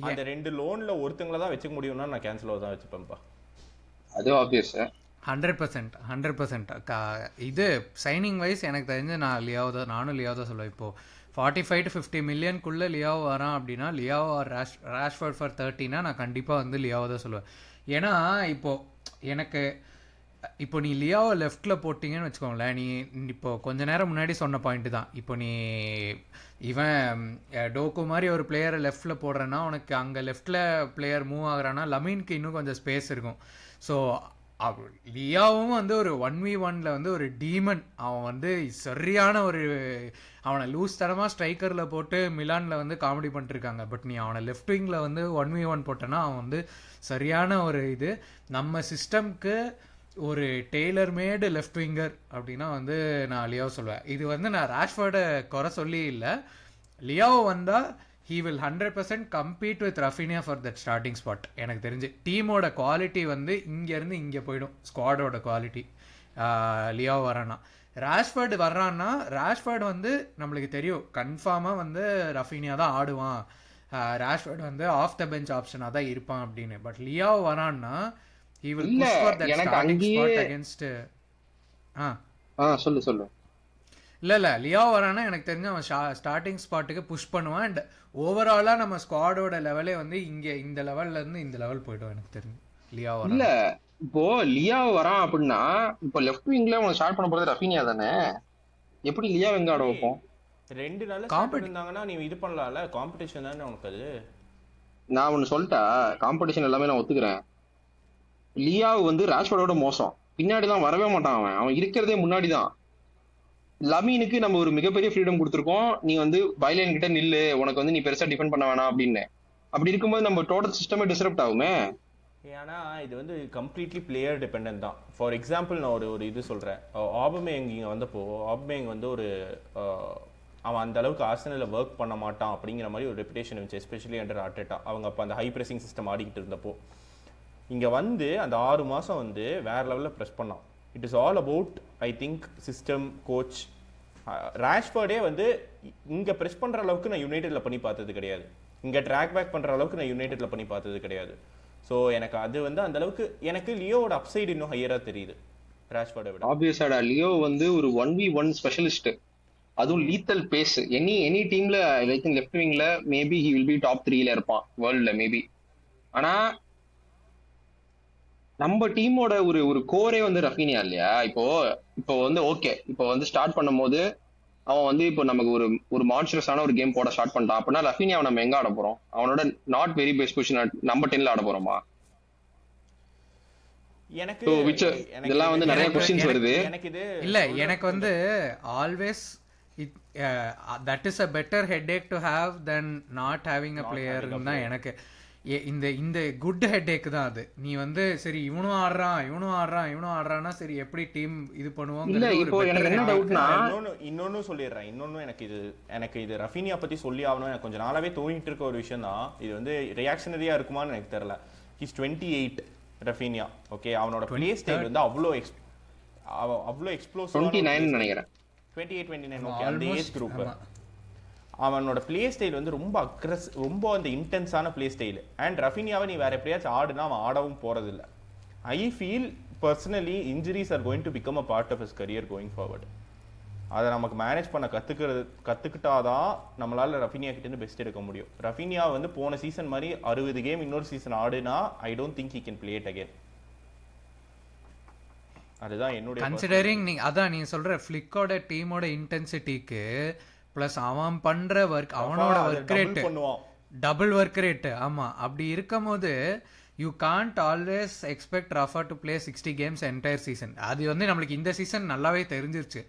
அந்த 2 லோன்ல ஒருத்தங்கள தான் வச்சுக்க முடியும்னா நான் கேன்சல் தான் வச்சுப்பேன்ப்பா. அது ஆப்வியஸ். 100%. இது சைனிங் வைஸ் எனக்கு தெரிஞ்சு நானும் லியாவோ தான் சொல்லுவேன். இப்போ 45 to 50 மில்லியனுக்குள்ளே லியாவோ வரான் அப்படின்னா லியாவோ ராஷ்வர்ட் ஃபார் 30னா நான் கண்டிப்பாக வந்து லியாவோ தான் சொல்லுவேன். ஏன்னா இப்போ நீ லியாவோ லெஃப்டில் போட்டிங்கன்னு வச்சுக்கோங்களேன். நீ இப்போ கொஞ்ச நேரம் முன்னாடி சொன்ன பாயிண்ட்டு தான். இப்போ நீ இவன் டோக்கு மாதிரி ஒரு பிளேயரை லெஃப்டில் போடுறேன்னா உனக்கு அங்கே லெஃப்டில் பிளேயர் மூவ் ஆகுறான்னா லமீனுக்கு இன்னும் கொஞ்சம் ஸ்பேஸ் இருக்கும். ஸோ லியாவும் வந்து ஒரு 1v1ல வந்து ஒரு டீமன். அவன் வந்து சரியான அவனை லூஸ் தரமாக ஸ்ட்ரைக்கரில் போட்டு மிலானில் வந்து காமெடி பண்ணிட்டுருக்காங்க. பட் நீ அவனை லெஃப்ட் விங்கில் வந்து 1v1 போட்டேன்னா அவன் வந்து சரியான ஒரு நம்ம சிஸ்டம்க்கு ஒரு டெய்லர் மேடு லெஃப்ட் விங்கர் அப்படின்னா வந்து நான் லியாவோ சொல்லுவேன். இது வந்து நான் ராஷ்வர்டை குறை சொல்லி இல்லை. லியாவோ வந்தால் he will 100% compete with Rafinha for that starting spot. எனக்கு தெரிஞ்சு டீமோட குவாலிட்டி வந்து இங்கேருந்து இங்கே போயிடும். ஸ்குவாடோட குவாலிட்டி லியாவோ வரானா. ராஷ்வர்ட் வர்றான்னா ராஷ்வர்ட் வந்து நம்மளுக்கு தெரியும் கன்ஃபார்மாக வந்து ரஃபீனியா தான் ஆடுவான். ராஷ்வர்ட் வந்து ஆஃப் த பெஞ்ச் ஆப்ஷனாக தான் இருப்பான் அப்படின்னு. பட் லியாவ் வரான்னா he will இல்ல push for that எனக்கு starting அங்கேயே spot against சொல்லு சொல்லு. இல்லை லியாவ் வரானா எனக்கு தெரிஞ்ச அவன் ஸ்டார்டிங் ஸ்பாட்டுக்கு புஷ் பண்ணுவான். அண்ட் ஓவராலாக நம்ம ஸ்குவாடோட லெவலே வந்து இங்கே இந்த லெவல்ல இருந்து இந்த லெவல் போய்டும் எனக்கு தெரிஞ்சு லியாவ் இல்ல வரான். இப்போ லியாவ் வரான் அப்படின்னா இப்போ லெஃப்ட் விங்ல உனக்கு ஸ்டார்ட் பண்ண போறது ரஃபீனியா தானே, எப்படி லியாவ் எங்க ஆட வைப்போம்? 2 நல்ல ஸ்டார்ட் இருந்தாங்கன்னா நீ இது பண்ணலாம்ல, காம்படிஷன் தானே உனக்கு அது. நான் ஒன்னு சொல்லிட்டா, காம்படிஷன் எல்லாமே நான் ஒத்துக்கிறேன். லியாவ் வந்து ராஷ்வர்டோட மோசம், பின்னாடிலாம் வரவே மாட்டான். அவன் இருக்கிறதே முன்னாடி தான். லமீனுக்கு நம்ம ஒரு மிகப்பெரிய ஃப்ரீடம் கொடுத்துருக்கோம், நீ வந்து பைலைன் கிட்ட நில்லு, உனக்கு வந்து நீ பெருசா டிஃபெண்ட் பண்ண வேணாம் அப்படின்னு. அப்படி இருக்கும்போது நம்ம டோட்டல் சிஸ்டமே டிஸ்டர்ப்ட் ஆகுமே. ஏன்னா இது வந்து கம்ப்ளீட்லி பிளேயர் டிபெண்டன்ட் தான். ஃபார் எக்ஸாம்பிள் நான் ஒரு இது சொல்கிறேன். ஆபமேயங் இங்கே வந்தப்போ ஆபமேயங் வந்து ஒரு அவன் அந்த அளவுக்கு ஆர்சனலில் ஒர்க் பண்ண மாட்டான் அப்படிங்கிற மாதிரி ஒரு ரெப்புடேஷன் இருந்துச்சு, எஸ்பெஷலி அண்டர் ஆர்டெட்டா. அவங்க அப்போ அந்த ஹை ப்ரெஸிங் சிஸ்டம் ஆடிக்கிட்டு இருந்தப்போ இங்கே வந்து அந்த 6 மாதம் வந்து வேற லெவலில் ப்ரெஸ் பண்ணான். It is all about I think system, coach. ராஷ்வர்டே வந்து இங்கே ப்ரெஸ் பண்ணுற அளவுக்கு நான் யுனைடெடில் பண்ணி பார்த்தது கிடையாது, இங்கே ட்ராக் பேக் பண்ணுற அளவுக்கு நான் யுனைடெடில் பண்ணி பார்த்தது கிடையாது. ஸோ எனக்கு அது வந்து அந்த அளவுக்கு எனக்கு லியோவோட அப்சைடு இன்னும் ஹையராக தெரியுது ராஷ்வர்டை விட. ஆப்வியஸாடா, லியோ வந்து ஒரு 1v1 ஸ்பெஷலிஸ்ட், அதுவும் லீத்தல் பேஸ். எனி டீம்ல ஐ திங்க் லெஃப்ட் விங்ல maybe he will be top 3ல இருப்பான் வேர்ல்ட்ல மேபி. ஆனா நம்ம டீமோட ஒரு கோரே வந்து ரஃபீனியா இல்லையா? இப்போ வந்து ஓகே, இப்போ வந்து ஸ்டார்ட் பண்ணும் போது அவன் வந்து இப்போ நமக்கு ஒரு மான்ஸ்டர்ஸான ஒரு கேம் போட ஸ்டார்ட் பண்ணிட்டான் அப்படின்னா ரஃபீனியாவை நம்ம எங்க ஆட போறோம்? அவனோட நாட் வெரி பெஸ்ட் பொசிஷன் நம்ம 10ல ஆட போறோமா? எனக்கு இதெல்லாம் வந்து நிறைய क्वेश्चंस வருது. இல்ல எனக்கு வந்து always that is a better headache to have than not having a player தான் எனக்கு. இந்த குட் ஹெட்டேக் தான் அது. நீ வந்து சரி இவனும் ஆடுறான்னா சரி எப்படி டீம் இது பண்ணுவோம். இன்னொன்னு சொல்லிடுறேன். எனக்கு இது ரஃபீனியா பத்தி சொல்லி ஆகணும். எனக்கு கொஞ்சம் நாளாவே தோணிட்டு இருக்க ஒரு விஷயம் தான். இது வந்து ரியாக்ஷனரியா இருக்குமான்னு எனக்கு தெரியல. He's 28 Raphinha. ஓகே, அவனோட பிளே ஸ்டைல் வந்து அவ்வளோ எக்ஸ்ப்ளோசிவ். 29 நினைக்கிறேன், 28-29. ஓகே, அந்த ஏஜ் குரூப். அவனோட பிளே ஸ்டைல் வந்து ரொம்ப அந்த இன்டென்ஸான பிளே ஸ்டைல். அண்ட் ரஃபீனியாவை நீ வேற எப்படியாச்சும் ஆடுனா அவன் ஆடவும் போறதில்லை. I feel personally injuries are going to become a part of his career going forward. அதை நமக்கு மேனேஜ் பண்ண கற்றுக்கிட்டாதான் நம்மளால ரஃபீனியா கிட்டேருந்து பெஸ்ட் எடுக்க முடியும். ரஃபீனியா வந்து போன சீசன் மாதிரி 60 கேம் இன்னொரு சீசன் ஆடுனா I don't think he can play it again. அதுதான் என்னுடைய கன்சிடரிங். நீ சொல்ற ஃபிளிக்கோட டீமோட இன்டென்சிட்டிக்கு பிளஸ் அவன் பண்ற ஒர்க், அவனோட work rate double work rate. ஆமா, அப்படி இருக்கும் போது you can't always expect Rafa to play 60 games entire season. அது வந்து நம்மளுக்கு இந்த சீசன் நல்லாவே தெரிஞ்சிருச்சு.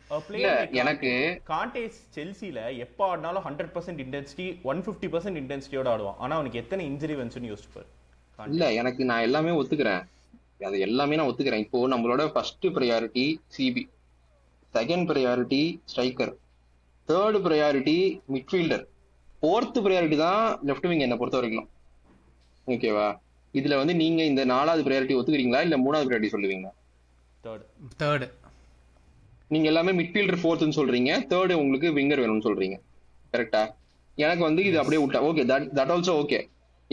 எனக்கு காண்டேஸ் செல்சில எப்ப ஆடினாலும் 100% இன்டென்சிட்டி 150% இன்டென்சிட்டியோட ஆடுவான். ஆனா அவனுக்கு எத்தனை இன்ஜுரி வந்துச்சுன்னு யோசிச்சுப்பாரு. இல்ல எனக்கு நான் எல்லாமே ஒத்துக்கிறேன், அது எல்லாமே நான் ஒத்துக்கிறேன். இப்போ நம்மளோட first priority CB, second priority striker, third priority midfielder, fourth priority தான் லெஃப்ட் விங் என்ன பொறுத்த வரைக்கும். ஓகேவா? இதுல வந்து நீங்க இந்த 4வது ப்ரையாரிட்டி ஒத்துக்கிறீங்களா இல்ல 3வது ப்ரையாரிட்டி சொல்லுவீங்களா? தேர்ட். நீங்க எல்லாமே மிட்ஃபீல்டர் 4th சொல்றீங்க, தேர்ட் உங்களுக்கு விங்கர் வேணும்னு சொல்றீங்க, கரெக்டா? எனக்கு வந்து இது அப்படியே விட்டா ஓகே, தட் ஆல்சோ ஓகே.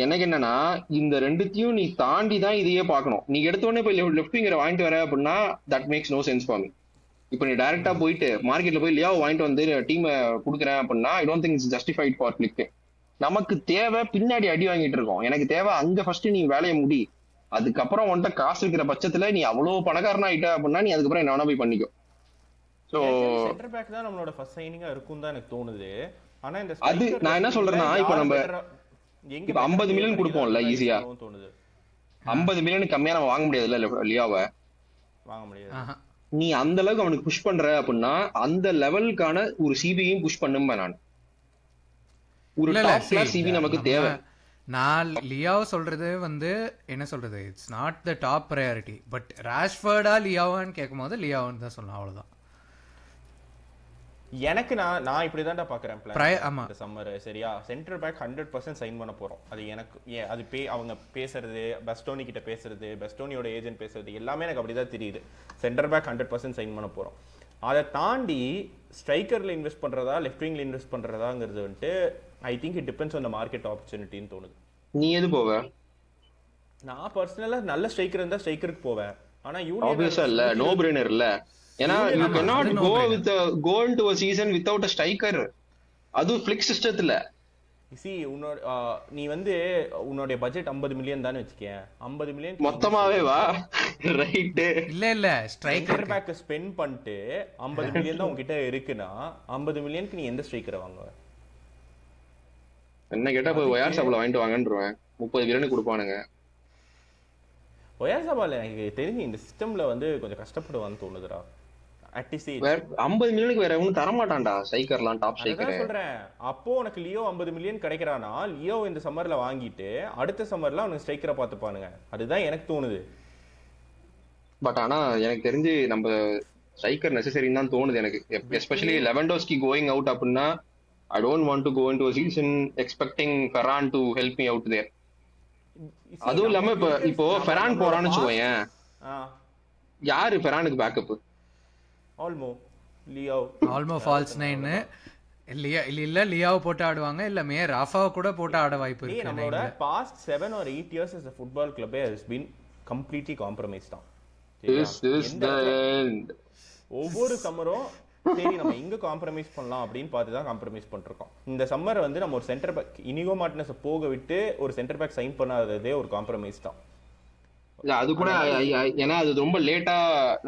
எனக்கு என்னன்னா இந்த ரெண்டுத்தையும் நீ தாண்டி தான் இதையே பார்க்கணும். நீ எடுத்தோடனே போய் லெஃப்ட் விங்கரை வாங்கிட்டு வர அப்படின்னா that makes no sense for me. இப்போ நீ டைரக்டா போயிட்டு மார்க்கெட்ல போய் லியாவ் வாங்கிட்டு வந்து டீமை கொடுக்குறேன் அப்படின்னா I don't think it's justified for click. நமக்கு தேவை பின்னாடி அடி வாங்கிட்டு இருக்கோம், எனக்கு தேவை அங்க ஃபர்ஸ்ட் நீ வேலையை முடி, அதுக்கப்புறம் உன்கிட்ட காசு இருக்கிற பட்சத்துல நீ அவ்வளவு பணக்காரனா ஆயிட்ட அப்படின்னா நீ அதுக்கப்புறம் என்ன வேணா போய் பண்ணிக்கோ. சோ சென்டர் பேக் தான் நம்மளோட ஃபர்ஸ்ட் சைனிங்கா இருக்கும் தான் எனக்கு தோணுது. ஆனா இந்த அது நான் என்ன சொல்றேன்னா இப்போ நம்ம 50 மில்லியன் கொடுப்போம்ல ஈஸியா, 50 மில்லியன் கம்மியா நம்ம வாங்க முடியாதுல்ல லியாவை, வாங்க முடியாது. நீ அந்த அளவுக்கு அவனுக்கு புஷ் பண்ற அப்படின்னா அந்த லெவலுக்கான ஒரு சிபியும் புஷ் பண்ணும். நான் ஒரு டாப் கிளாஸ் சிபி நமக்கு தேவை. நான் லியாவ் சொல்றது வந்து என்ன சொல்றது, it's not the top priority. But ராஷ்வர்டா லியாவான்னு கேட்கும் போது லியாவான்னு தான் சொல்லணும், அவ்வளவுதான். எனக்கு நான் இப்படிதான்டா பாக்குறேன் பிளான் இந்த சம்மர். சரியா, சென்டர் பேக் 100% சைன் பண்ண போறோம். அது எனக்கு அது அவங்க பேசுறது, பெஸ்டோனி கிட்ட பேசுறது, பெஸ்டோனியோட ஏஜென்ட் பேசுறது எல்லாமே எனக்கு அப்படிதான் தெரியுது. சென்டர் பேக் 100% சைன் பண்ண போறோம். அதை தாண்டி ஸ்ட்ரைக்கரில் இன்வெஸ்ட் பண்ணுறதா லெஃப்ட் விங்கில் இன்வெஸ்ட் பண்ணுறதாங்கிறது வந்துட்டு I think it depends on the market ஆப்பர்ச்சுனிட்டின்னு தோணுது. நீ எது போவ? நான் பர்சனலாக நல்ல ஸ்ட்ரைக்கர் இருந்தால் ஸ்ட்ரைக்கருக்கு போவேன். ஆனால் ஆப்வியஸா இல்ல, நோ பிரெய்னர் இல்ல. ஏன்னா you cannot go with go into a season without a striker. அது ஃபிளிக் சிஸ்டத்துல உன்னோட நீ வந்து உன்னுடைய பட்ஜெட் 50 மில்லியன் தானே வச்சுக்கேன். 50 மில்லியன் மொத்தமாவே வா. ரைட். இல்ல ஸ்ட்ரைக்கர் பேக் ஸ்பெண்ட் பண்ணிட்டு 50 மில்லியன் தான் உன்கிட்ட இருக்குன்னா 50 மில்லியனுக்கு நீ எந்த ஸ்ட்ரைக்கரை வாங்குவ? என்ன கேட்டா போய் ஒயார் சாப்பிட வாங்கிட்டு வாங்கன்றுவேன். 30 மில்லியன் கொடுப்பானுங்க. ஒயார் சாபால எனக்கு தெரிஞ்சு இந்த சிஸ்டம்ல வந்து கொஞ்சம் கஷ்டப்படுவான்னு தோணுதுடா. 50 மில்லியனுக்கு வேற ஒன்னும் தரமாட்டான்டா ஸ்ட்ரைக்கர்லாம், டாப் ஸ்ட்ரைக்கர். சொல்றேன், அப்போ உனக்கு லியோ 50 மில்லியன் கிடைக்கிறானா லியோ இந்த சம்மர்ல வாங்கிட்டு அடுத்த சம்மர்ல அவனுக்கு ஸ்ட்ரைக்கரை பார்த்துப்பானுங்க. அதுதான் எனக்கு தோணுது. பட் ஆனா எனக்கு தெரிஞ்சு நம்ம ஸ்ட்ரைக்கர் நெசசரின்னு தான் தோணுது எனக்கு. எஸ்பெஷலி லெவன்டோஸ்கி கோயிங் அவுட் அப்படின்னா I don't want to go into a season expecting Ferran to help me out there. அதுவும் இல்லாம இப்போ ஃபெரான் போறான்னு வச்சுக்கோயேன், யாரு ஃபெரானுக்கு பேக்கப்? ஆல்மோ ஃபால்ஸ் 9 லியாவை போட்டு ஆடுவாங்க, இல்ல ராஃபாவை கூட போட்டு ஆட வாய்ப்பு இருக்கு. நம்மளோட past 7 or 8 years as a football club has been completely compromised தான். This is the end. ஒவ்வொரு சம்மரும் சரி நம்ம எங்க காம்ப்ரமைஸ் பண்ணலாம் அப்படின்னு பார்த்து தான் காம்ப்ரமைஸ் பண்ணிருக்கோம். இந்த சம்மர் வந்து நம்ம ஒரு சென்டர் பேக் இனிகோ மார்டினஸ் போக விட்டு ஒரு சென்டர் பேக் சைன் பண்ணாததே ஒரு காம்ப்ரமைஸ் தான். இல்ல அது கூட ஏன்னா அது ரொம்ப லேட்டா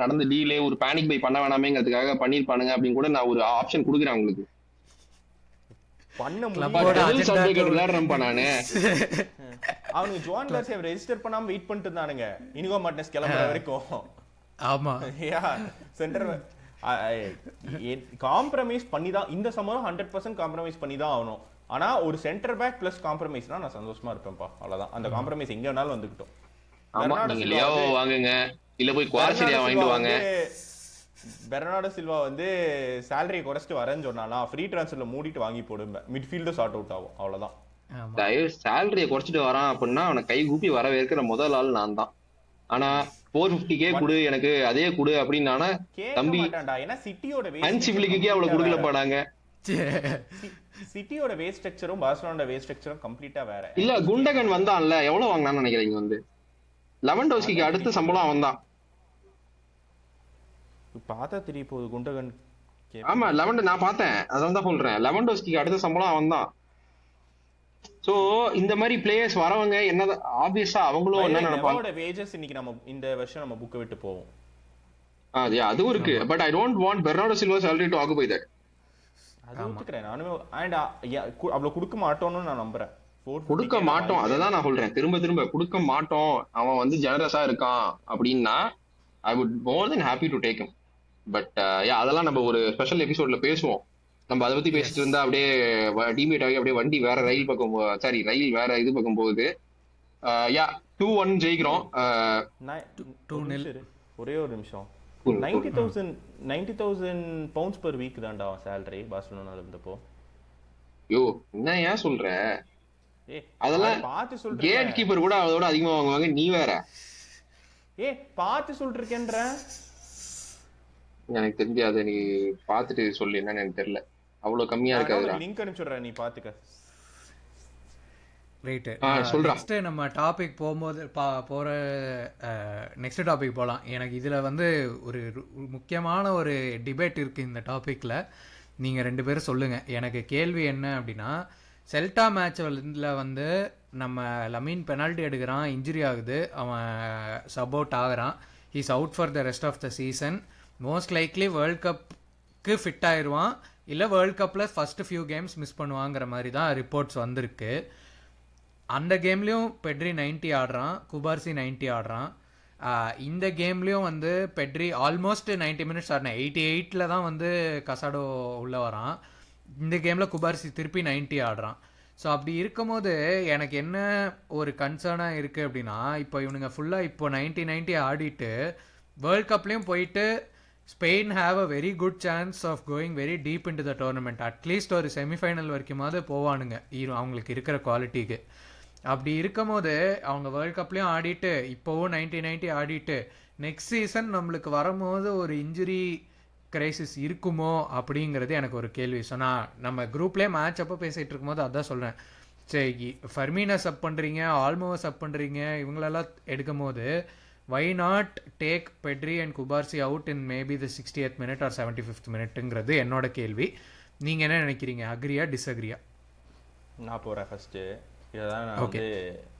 நடந்த டீலே, ஒரு பேனிக் பை பண்ண வேணாமேங்கிறதுக்காக பண்ணிருப்பானுங்க அப்படின்னு கூட நான் ஒரு ஆப்ஷன் கொடுக்குறேன் உங்களுக்கு. பண்ண அவனுக்கு ஜோன் லார்சே ரெஜிஸ்டர் பண்ணாம வெயிட் பண்ணிட்டு இருந்தானுங்க இனிகோ மார்டினஸ் கிளம்புற வரைக்கும். ஆமா சென்டர் காம்ப்ரமைஸ் பண்ணி தான் இந்த சம்மரும் 100% காம்ப்ரமைஸ் பண்ணி தான் ஆகணும். ஆனா ஒரு சென்டர் பேக் பிளஸ் காம்ப்ரமைஸ்னா நான் சந்தோஷமா இருப்பேன்ப்பா. அவ்வளவுதான். அந்த காம்ப்ரமைஸ் எங்க வேணாலும் வந்துக்கிட்டோம். பெர்னார்டோ சில்வா வந்து சேலரி குறைச்சிட்டு வரேன்னு சொன்னானா ஃப்ரீ டிரான்ஸ்ஃபர்ல மூடிட்டு வாங்கி போடுவேன். மிட்ஃபீல்டு சார்ட் அவுட் ஆகும். அவ்வளவுதான். சேலரியை குறைச்சிட்டு வரான் அப்படின்னா அவனை கை கூப்பி வரவேற்கிற முதல் ஆள் நான் தான். ஆனா 450k குடு எனக்கு அதே குடு அப்படின்னா தம்பி அன்சிபிலிக்கே அவ்வளவு குடுக்கல போனாங்க. சிட்டியோட வேஸ்ட் ஸ்ட்ரக்சரும் பார்சிலோனாவோட வேஸ்ட் ஸ்ட்ரக்சரும் கம்ப்ளீட்டா வேற. இல்ல குண்டகன் வந்தான்ல, எவ்வளவு வாங்கினான்னு நினைக்கிறீங்க? வந்து லெவன்டோஸ்கிக்கு அடுத்த சம்பளம் அவன் தான். பார்த்தா தெரிய போகுது குண்டகன். ஆமா நான் பார்த்தேன், அதான் தான் சொல்றேன். லெவன்டோஸ்கிக்கு அடுத்த சம்பளம் அவன் தான். சோ இந்த மாதிரி பிளேயர்ஸ் வரவங்க என்ன ஆப்வியஸா அவங்களும் என்ன நினைப்பாங்க, வேஜஸ் இன்னைக்கு நம்ம இந்த வருஷம் நம்ம புக்க விட்டு போவோம். அதுவும் இருக்கு. But I don't want Bernardo Silva salary to occupy that. அது ஒத்துக்கிறேன் நானும். அண்ட் அவ்வளவு கொடுக்க மாட்டோம்னு நான் நம்புறேன். கொடுக்க மாட்டோம், அததான் நான் சொல்றேன். திரும்ப கொடுக்க மாட்டோம். அவன் வந்து ஜெனரஸா இருக்கான் அப்படின்னா I would more then happy to take him. But அதெல்லாம் நம்ம ஒரு ஸ்பெஷல் எபிசோட்ல பேசுவோம். நம்ம அதை பத்தி பேசிட்டு இருந்தா அப்படியே டீமேட் ஆகி அப்படியே வண்டி வேற ரயில் பக்கம் ரயில் வேற இது பக்கம் போகுது. 2-1 ஜெயிக்கிறோம். ஒரே ஒரு நிமிஷம். 90,000 பவுண்ட்ஸ் per week தான்டா சேலரி பார்சிலோனால இருந்தப்போ. யோ என்ன ஏன் சொல்ற? அதெல்லாம் பார்த்து சொல்றேன். கேட் கீப்பர் கூட அதோட அதிகமா வாங்குவாங்க. நீ வேற பார்த்து சொல்றேன்ற. எனக்கு தெரிஞ்சு அதை நீ பார்த்துட்டு சொல்லு. என்னன்னு எனக்கு தெரியல, அவ்வளவு கம்மியா இருக்காதுடா. லிங்க் அனுப்பிச்சுடுறேன், நீ பாத்துக்க. ரைட், நெக்ஸ்ட் நம்ம டாபிக் போகும்போது போற நெக்ஸ்ட் டாபிக் போகலாம். எனக்கு இதில் வந்து ஒரு முக்கியமான ஒரு டிபேட் இருக்குது இந்த டாப்பிக்கில். நீங்கள் 2 பேரும் சொல்லுங்கள். எனக்கு கேள்வி என்ன அப்படின்னா, செல்டா மேட்ச்சில் வந்து நம்ம லமீன் பெனால்ட்டி எடுக்கிறான், இன்ஜுரி ஆகுது, அவன் சப் அவுட் ஆகிறான், he's out for the rest of the season. Most likely world கப்புக்கு ஃபிட் ஆயிடுவான், இல்லை வேர்ல்ட் கப்பில் ஃபஸ்ட்டு ஃபியூ கேம்ஸ் மிஸ் பண்ணுவாங்கிற மாதிரி தான் ரிப்போர்ட்ஸ் வந்திருக்கு. அந்த கேம்லேயும் பெட்ரி 90 ஆடுறான், குபார்சி 90 ஆடுறான். இந்த கேம்லேயும் வந்து பெட்ரி ஆல்மோஸ்ட் 90 மினிட்ஸ் ஆடினான். 88 தான் வந்து கசாடோ உள்ளே வரான். இந்த கேமில் குபார்சி திருப்பி 90 ஆடுறான். ஸோ அப்படி இருக்கும்போது எனக்கு என்ன ஒரு கன்சர்னாக இருக்குது அப்படின்னா, இப்போ இவனுங்க ஃபுல்லாக இப்போ 90 ஆடிட்டு வேர்ல்ட் கப்லேயும் போயிட்டு Spain have a very good chance of going very deep into the tournament. At least ஒரு செமிஃபைனல் வரைக்குமாவது போவானுங்க அவங்களுக்கு இருக்கிற குவாலிட்டிக்கு. அப்படி இருக்கும் போது அவங்க வேர்ல்ட் கப்லேயும் ஆடிட்டு இப்போவும் 90 ஆடிட்டு நெக்ஸ்ட் சீசன் நம்மளுக்கு வரும்போது ஒரு இன்ஜுரி கிரைசிஸ் இருக்குமோ அப்படிங்கிறது எனக்கு ஒரு கேள்வி. ஸோ நான் நம்ம குரூப்லேயே மேட்ச் அப்போ பேசிகிட்டு இருக்கும்போது அதான் சொல்கிறேன். சரி, ஃபர்மீனை சப் பண்ணுறீங்க, ஆல்மோவை சப் பண்ணுறீங்க, இவங்களெல்லாம் எடுக்கும் போது why not take Pedri and Cubarsi out in maybe the 60th minute or 75th minuteங்கிறது என்னோட கேள்வி. நீங்கள் என்ன நினைக்கிறீங்க? அக்ரியா டிஸ்அக்ரியா? நான் போகிறேன் ஃபஸ்ட்டு. இதை தான் நான் வந்து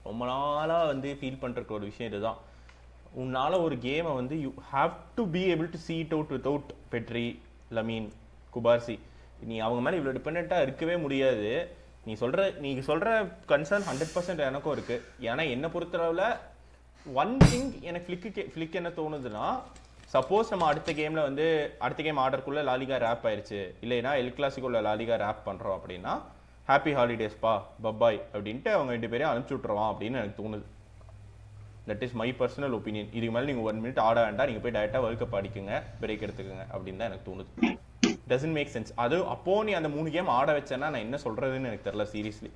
ரொம்ப நாளாக வந்து ஃபீல் பண்ணுற ஒரு விஷயம் இதுதான். உன்னால் ஒரு கேமை வந்து you have to be able to see it out without Pedri, Lamine, Cubarsi. நீ அவங்க மேலே இவ்வளோ டிபெண்ட்டாக இருக்கவே முடியாது. நீங்கள் சொல்கிற கன்சர்ன் 100% எனக்கும் இருக்குது. ஏன்னா என்னை பொறுத்தளவில் ஒன் திங் எனக்கு ஃப்ளிக் என்ன தோணுதுன்னா, சப்போஸ் நம்ம அடுத்த கேம் ஆர்டருக்குள்ளே லாலிகா ரேப் ஆயிடுச்சு, இல்லைன்னா எல் கிளாசிக்கோவில் லாலிகா ரேப் பண்ணுறோம் அப்படின்னா ஹாப்பி ஹாலிடேஸ்பா பப்பாய் அப்படின்ட்டு அவங்க 2 பேரையும் அனுப்பிச்சி விட்ருவான் அப்படின்னு எனக்கு தோணுது. That is my personal opinion. இதுக்கு மேலே நீங்கள் 1 minute ஆட வேண்டாம், நீங்கள் போய் டேரெக்டாக வேர்ல்ட் கப் அடிக்குங்க, பிரேக் எடுத்துக்கோங்க அப்படின்னு தான் எனக்கு தோணுது. Doesn't make sense. அப்போ நீ அந்த 3 கேம் ஆட வச்சேன்னா நான் என்ன சொல்கிறதுன்னு எனக்கு தெரியல சீரியஸ்லி.